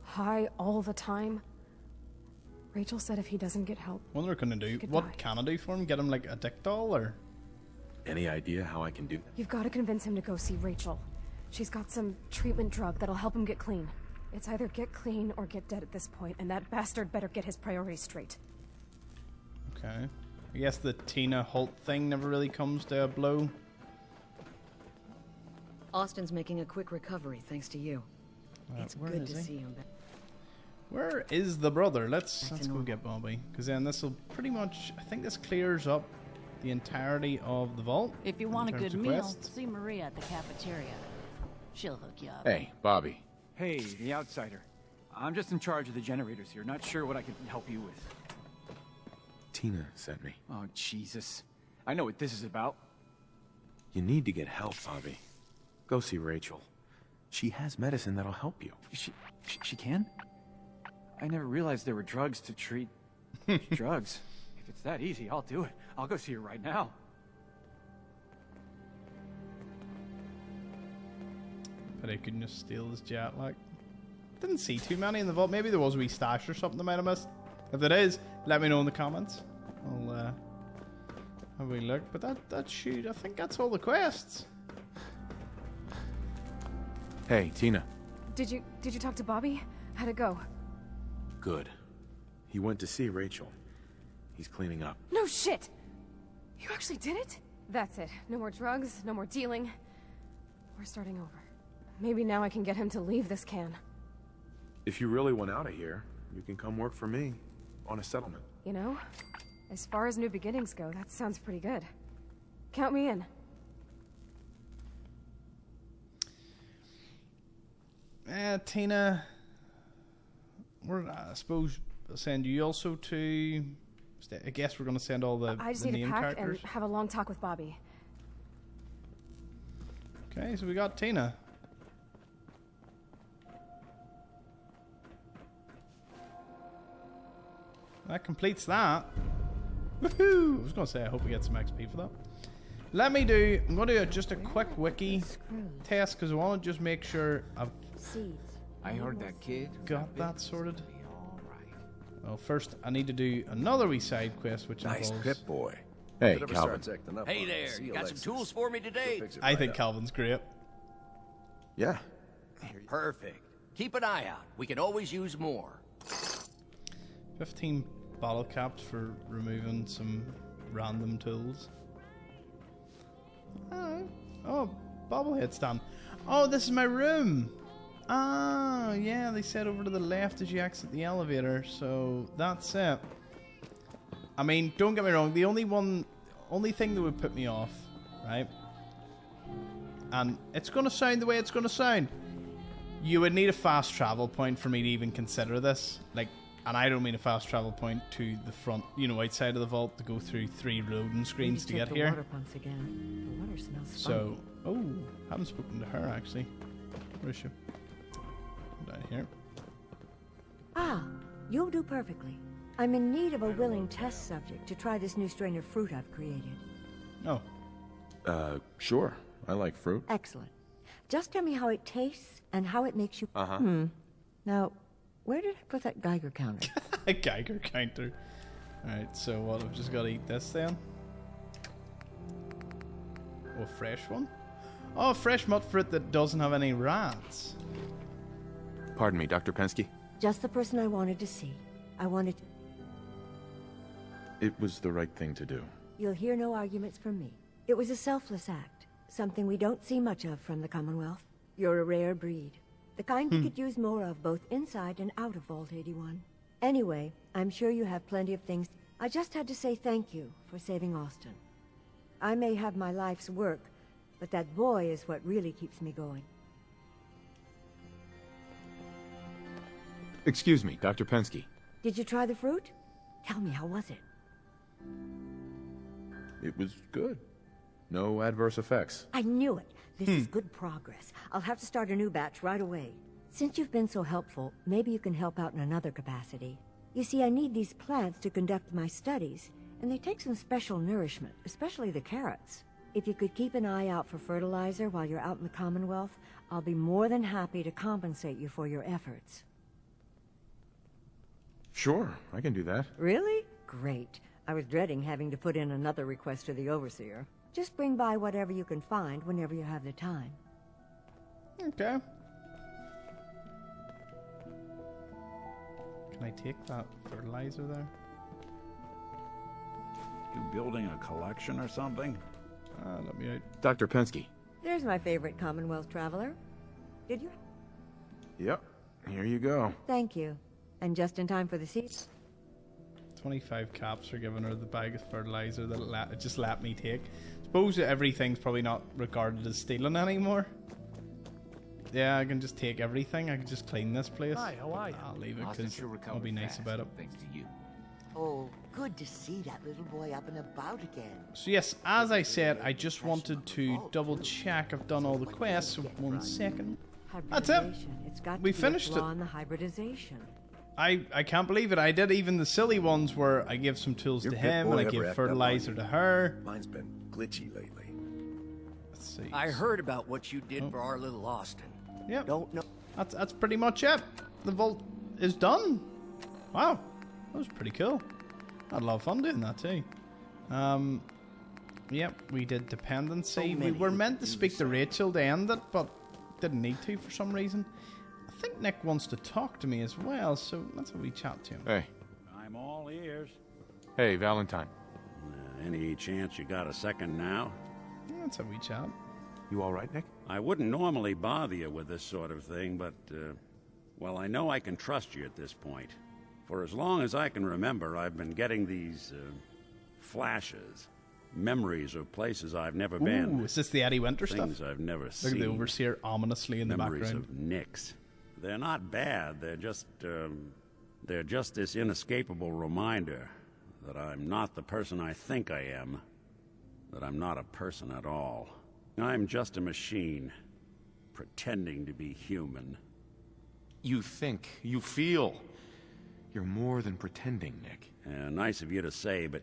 high all the time. Rachel said if he doesn't get help, What they're gonna do? could What die. can I do for him? Get him like a dick doll or? Any idea how I can do that? you've got to convince him to go see Rachel. She's got some treatment drug that'll help him get clean. It's either get clean or get dead at this point, and that bastard better get his priorities straight. Okay. I guess the Tina Holt thing never really comes to a blow. Austin's making a quick recovery thanks to you. It's where good is to he? see him back. Where is the brother? Let's Back to go normal. get Bobby, because then this will pretty much. I think this clears up the entirety of the vault. If you want a in terms good of meal, quests. see Maria at the cafeteria. She'll hook you up. Hey, Bobby. Hey, the outsider. I'm just in charge of the generators here. Not sure what I can help you with. Tina sent me. Oh, Jesus. I know what this is about. You need to get help, Bobby. Go see Rachel. She has medicine that'll help you. She can? I never realized there were drugs to treat drugs. If it's that easy, I'll do it. I'll go see her right now. But I couldn't just steal his jet like. Didn't see too many in the vault. Maybe there was a wee stash or something I might have missed. If it is, let me know in the comments. I'll have a wee look. But that shoot, I think that's all the quests. Hey, Tina. Did you talk to Bobby? How'd it go? Good. He went to see Rachel. He's cleaning up. No shit! You actually did it? That's it. No more drugs, no more dealing. We're starting over. Maybe now I can get him to leave this can. If you really want out of here, you can come work for me on a settlement. You know, as far as new beginnings go, that sounds pretty good. Count me in. Tina, I suppose I'll send you also to. I guess we're going to send all the I just the need to name pack characters. and have a long talk with Bobby. Okay, so we got Tina. That completes that. Woohoo! I was going to say I hope we get some XP for that. I'm going to do just a quick wiki test because I want to just make sure I've I heard that kid got that sorted. Well, first I need to do another wee side quest, which Nice involves... Pip boy. Hey, Calvin. Hey there, you got some tools for me today? I think Calvin's great. Yeah. Perfect. Keep an eye out. We can always use more. 15 bottle caps for removing some random tools. Oh, bobblehead stand. Oh, this is my room. Ah, yeah, they said over to the left as you exit the elevator, so that's it. I mean, don't get me wrong, the only thing that would put me off, right? And it's going to sound the way it's going to sound. You would need a fast travel point for me to even consider this. Like, and I don't mean a fast travel point to the front, you know, outside of the vault to go through 3 loading screens to get here. Water pumps again. The water smells So, oh, haven't spoken to her actually. Where is she? Down here. Ah, you'll do perfectly. I'm in need of a willing test subject to try this new strain of fruit I've created. Oh. Sure. I like fruit. Excellent. Just tell me how it tastes and how it makes you... Uh-huh. Now, where did I put that Geiger counter? A Geiger counter. Alright, so what, I've just got to eat this then? Oh, a fresh one? Oh, a fresh mud fruit that doesn't have any rats. Pardon me, Dr. Pensky? Just the person I wanted to see. I wanted... It was the right thing to do. You'll hear no arguments from me. It was a selfless act. Something we don't see much of from the Commonwealth. You're a rare breed. The kind we could use more of both inside and out of Vault 81. Anyway, I'm sure you have plenty of things. I just had to say thank you for saving Austin. I may have my life's work, but that boy is what really keeps me going. Excuse me, Dr. Pensky. Did you try the fruit? Tell me, how was it? It was good. No adverse effects. I knew it. This is good progress. I'll have to start a new batch right away. Since you've been so helpful, maybe you can help out in another capacity. You see, I need these plants to conduct my studies, and they take some special nourishment, especially the carrots. If you could keep an eye out for fertilizer while you're out in the Commonwealth, I'll be more than happy to compensate you for your efforts. Sure, I can do that. Really? Great. I was dreading having to put in another request to the Overseer. Just bring by whatever you can find whenever you have the time. Okay. Can I take that fertilizer there? You building a collection or something? Let me out. Dr. Pensky. There's my favorite Commonwealth traveler. Did you? Yep, here you go. Thank you. And just in time for the season. 25 caps for giving her the bag of fertilizer that it just let me take. Suppose that everything's probably not regarded as stealing anymore. Yeah, I can just take everything. I can just clean this place. Hi, how are you? I'll leave it because I'll be nice about it. Thanks to you. Oh, good to see that little boy up and about again. So yes, as I said, I just wanted to double check I've done all the quests. So 1 second. That's it. We finished it. On the hybridization. I can't believe it. I did even the silly ones where I gave some tools to him and I gave fertilizer to her. Mine's been glitchy lately. Let's see. I heard about what you did for our little Austin. Yep. Don't know. That's pretty much it. The vault is done. Wow. That was pretty cool. I had a lot of fun doing that too. Yep, we did dependency. We were meant to speak to Rachel to end it, but didn't need to for some reason. I think Nick wants to talk to me as well, so let's have a wee chat to him. Hey. I'm all ears. Hey, Valentine. Any chance you got a second now? Let's have a wee chat. You all right, Nick? I wouldn't normally bother you with this sort of thing, but, well, I know I can trust you at this point. For as long as I can remember, I've been getting these, flashes. Memories of places I've never been. Is this the Eddie Winter stuff? Things I've never seen. Look at the Overseer ominously in the background. Memories of Nick's. They're not bad. They're just this inescapable reminder that I'm not the person I think I am. That I'm not a person at all. I'm just a machine, pretending to be human. You think, you feel. You're more than pretending, Nick. Nice of you to say, but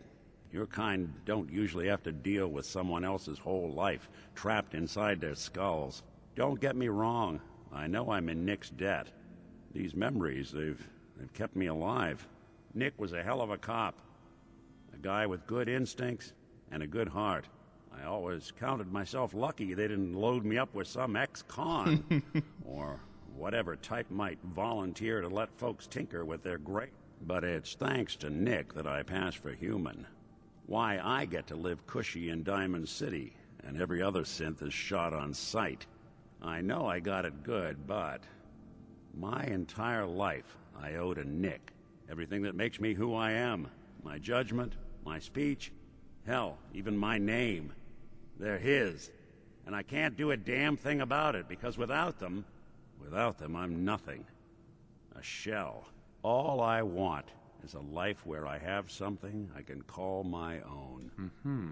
your kind don't usually have to deal with someone else's whole life trapped inside their skulls. Don't get me wrong. I know I'm in Nick's debt. These memories, they've kept me alive. Nick was a hell of a cop. A guy with good instincts and a good heart. I always counted myself lucky they didn't load me up with some ex-con or whatever type might volunteer to let folks tinker with their great. But it's thanks to Nick that I pass for human. Why I get to live cushy in Diamond City and every other synth is shot on sight. I know I got it good, but My entire life, I owe to Nick. Everything that makes me who I am. My judgment, my speech, hell, even my name. They're his. And I can't do a damn thing about it, because without them, I'm nothing. A shell. All I want is a life where I have something I can call my own. Mm-hmm.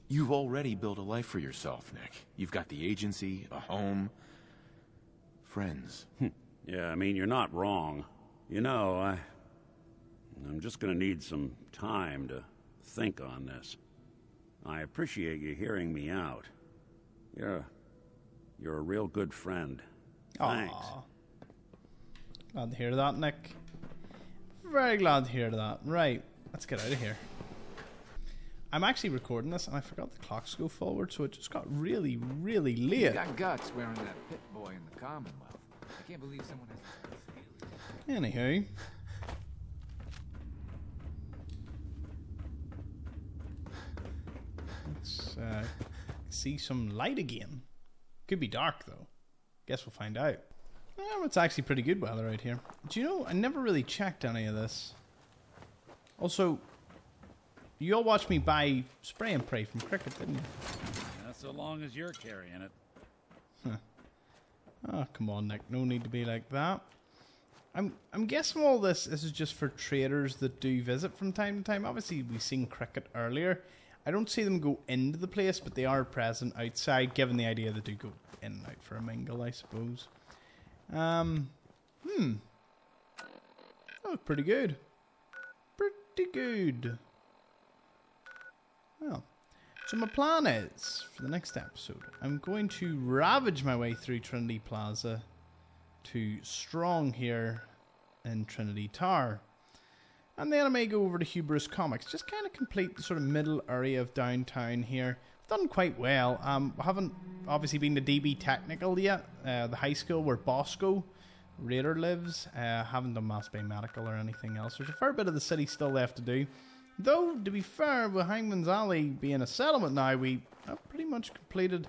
You've already built a life for yourself, Nick. You've got the agency, a home, friends. Yeah, I mean, you're not wrong. You know, I'm just gonna need some time to think on this. I appreciate you hearing me out. You're a real good friend. Thanks. Aww. Glad to hear that, Nick. Very glad to hear that. Right, let's get out of here. I'm actually recording this, and I forgot the clocks go forward, so it just got really, really late. You got guts wearing that pit boy in the Commonwealth. I can't believe someone has... Anywho. Let's see some light again. Could be dark, though. Guess we'll find out. Well, it's actually pretty good weather out here. Do you know, I never really checked any of this. Also, you all watched me buy spray and pray from Cricket, didn't you? Yeah, so long as you're carrying it. Huh. Oh, come on, Nick. No need to be like that. I'm guessing all this is just for traders that do visit from time to time. Obviously, we've seen Cricket earlier. I don't see them go into the place, but they are present outside, given the idea they do go in and out for a mingle, I suppose. That was pretty good. Pretty good. Well, so my plan is, for the next episode, I'm going to ravage my way through Trinity Plaza to Strong here in Trinity Tower. And then I may go over to Hubris Comics, just kind of complete the sort of middle area of downtown here. I've done quite well. I haven't obviously been to DB Technical yet, the high school where Bosco Raider lives. Haven't done Mass Bay Medical or anything else. There's a fair bit of the city still left to do. Though, to be fair, with Hangman's Alley being a settlement now, we have pretty much completed.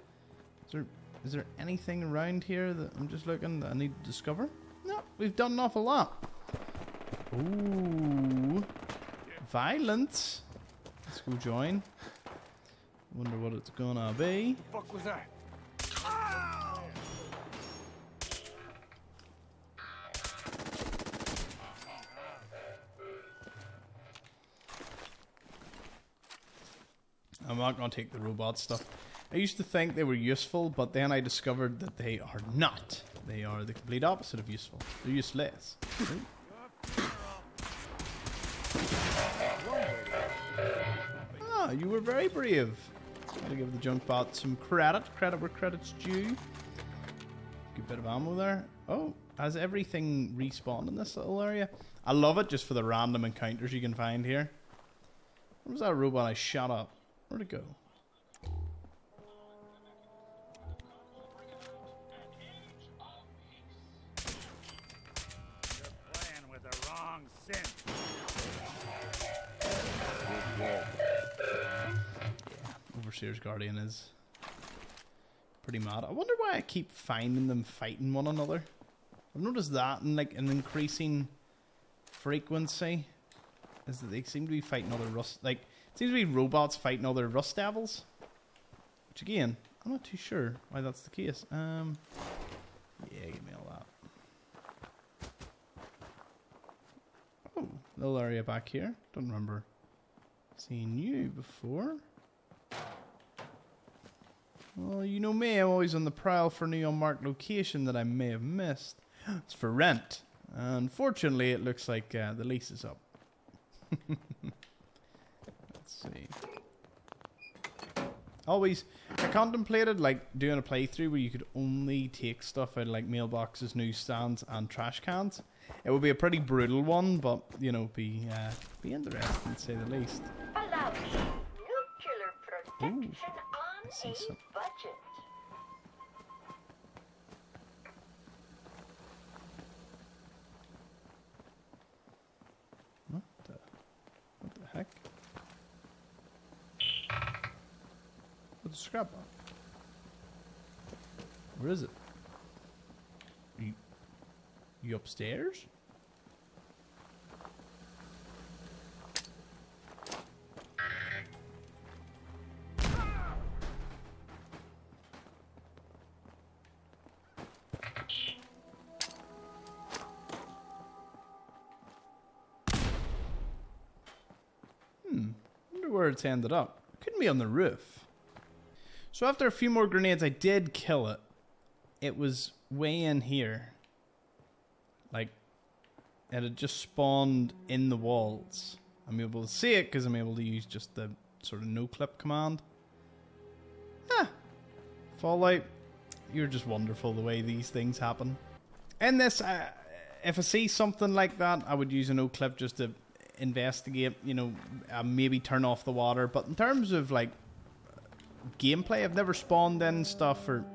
Is there anything around here that I'm just looking that I need to discover? No, we've done an awful lot. Ooh. Violence. Let's go join. Wonder what it's gonna be. What the fuck was that? I'm not gonna take the robot stuff. I used to think they were useful, but then I discovered that they are not. They are the complete opposite of useful. They're useless. Ah, you were very brave. Gotta give the junk bot some credit. Credit where credit's due. Good bit of ammo there. Oh, has everything respawned in this little area? I love it just for the random encounters you can find here. Where was that robot I shot up? Where'd it go? Playing with the wrong synth. Overseer's Guardian is pretty mad. I wonder why I keep finding them fighting one another. I've noticed that in like an increasing frequency is that they seem to be fighting other rust. Like it seems to be robots fighting other rust devils. Which again, I'm not too sure why that's the case. Yeah, give me all that. Oh, little area back here. Don't remember seeing you before. Well, you know me, I'm always on the prowl for a new unmarked location that I may have missed. It's for rent. Unfortunately, it looks like the lease is up. Let's see. Always, I contemplated like doing a playthrough where you could only take stuff out of like mailboxes, newsstands, and trash cans. It would be a pretty brutal one, but you know, be interesting to say the least. Allow me nuclear protection on a budget. What the heck? What's the scrap box? Where is it? You upstairs? Wonder where it's ended up. Couldn't be on the roof. So after a few more grenades, I did kill it. It was way in here. Like, it had just spawned in the walls. I'm able to see it because I'm able to use just the sort of no-clip command. Fallout, you're just wonderful the way these things happen. In this, if I see something like that, I would use a no-clip just to investigate, you know, maybe turn off the water. But in terms of, like, gameplay, I've never spawned in stuff or...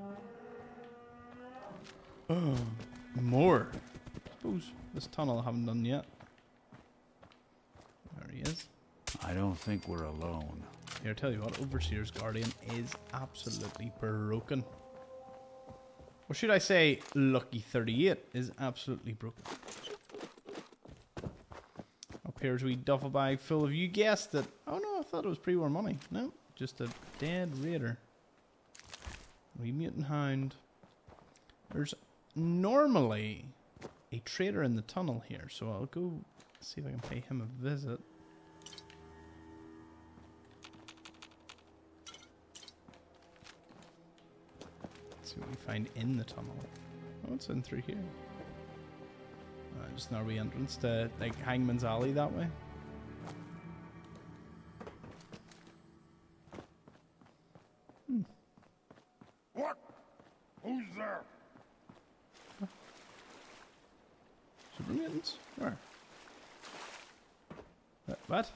Oh, more. I suppose this tunnel I haven't done yet. There he is. I don't think we're alone. Here, I tell you what, Overseer's Guardian is absolutely broken. Or should I say, Lucky 38 is absolutely broken. Up here's a wee duffel bag full of, you guessed it. Oh no, I thought it was pre-war money. No, just a dead raider. Wee mutant hound. There's normally a trader in the tunnel here, so I'll go see if I can pay him a visit. Let's see what we find in the tunnel. Oh, it's in through here. Just an wee entrance to, like, Hangman's Alley that way. What? Who's there? Super mutants? Where? What?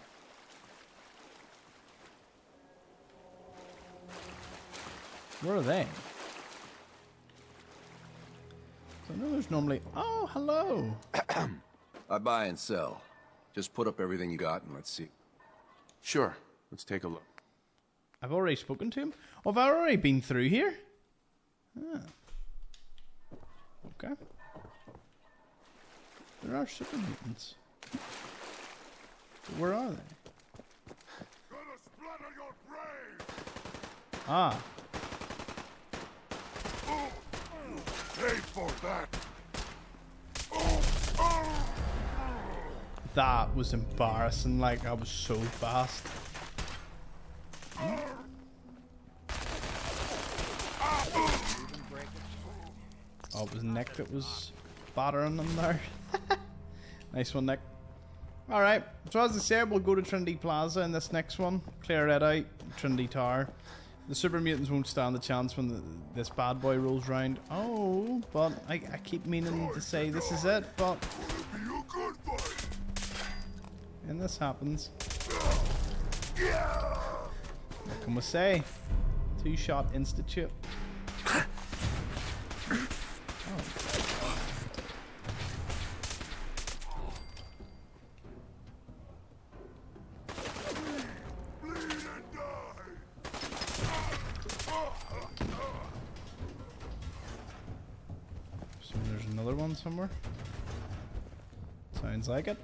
Where are they? I know there's normally... Oh, hello! I buy and sell. Just put up everything you got and let's see. Sure. Let's take a look. I've already spoken to him? Oh, have I already been through here? Ah. Okay. There are super mutants. But where are they? Ah. Pay for that. That was embarrassing, like I was so fast. Oh, it was Nick that was battering them there. Nice one, Nick. Alright, so as I said, we'll go to Trinity Plaza in this next one. Clear it out, Trinity Tower. The super mutants won't stand a chance when this bad boy rolls round. Oh, but I keep meaning to say this is it, but... And this happens. What can we say? Two-shot institute. Oh. So there's another one somewhere. Sounds like it.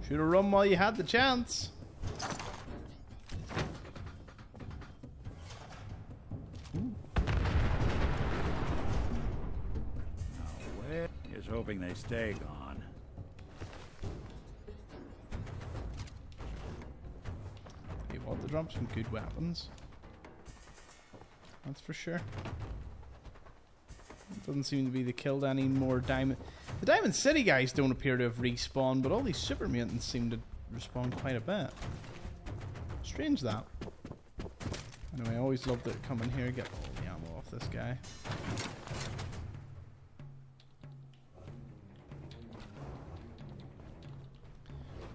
Should have run while you had the chance. Here's hoping they stay gone. They want to drop some good weapons. That's for sure. It doesn't seem to be the killed any more diamond. The Diamond City guys don't appear to have respawned, but all these super mutants seem to respawn quite a bit. Strange that. Anyway, I always love to come in here, get all the ammo off this guy.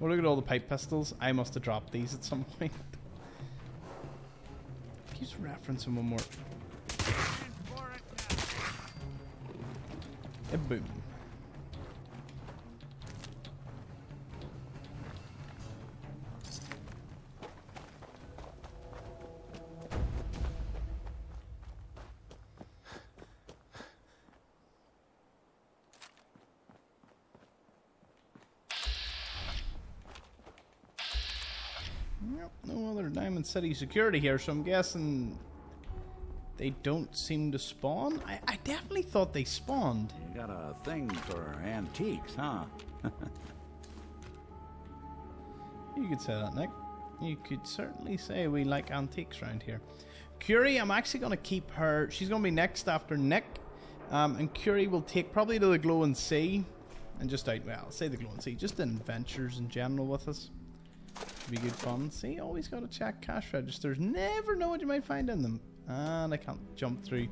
Oh, look at all the pipe pistols. I must have dropped these at some point. Keeps referencing one more. A boom. Yep, no other Diamond City security here, so I'm guessing they don't seem to spawn. I definitely thought they spawned. You got a thing for antiques, huh? You could say that, Nick. You could certainly say we like antiques around here. Curie, I'm actually going to keep her. She's going to be next after Nick. And Curie will take probably to the Glowing Sea. And just out, well, say the Glowing Sea. Just adventures in general with us. It'd be good fun. See, always got to check cash registers. Never know what you might find in them. And I can't jump through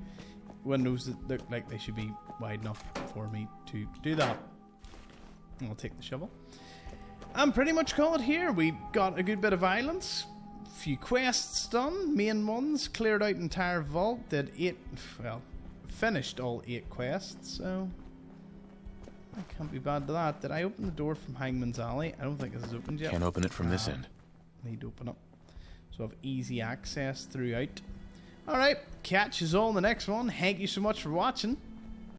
windows that look like they should be wide enough for me to do that. And I'll take the shovel. And pretty much call it here. We got a good bit of violence. Few quests done. Main ones. Cleared out entire vault. Did 8... Well, finished all 8 quests. So... I can't be bad to that. Did I open the door from Hangman's Alley? I don't think this is opened yet. Can't open it from this end. Need to open up. So I have easy access throughout. Alright. Catch us all in the next one. Thank you so much for watching.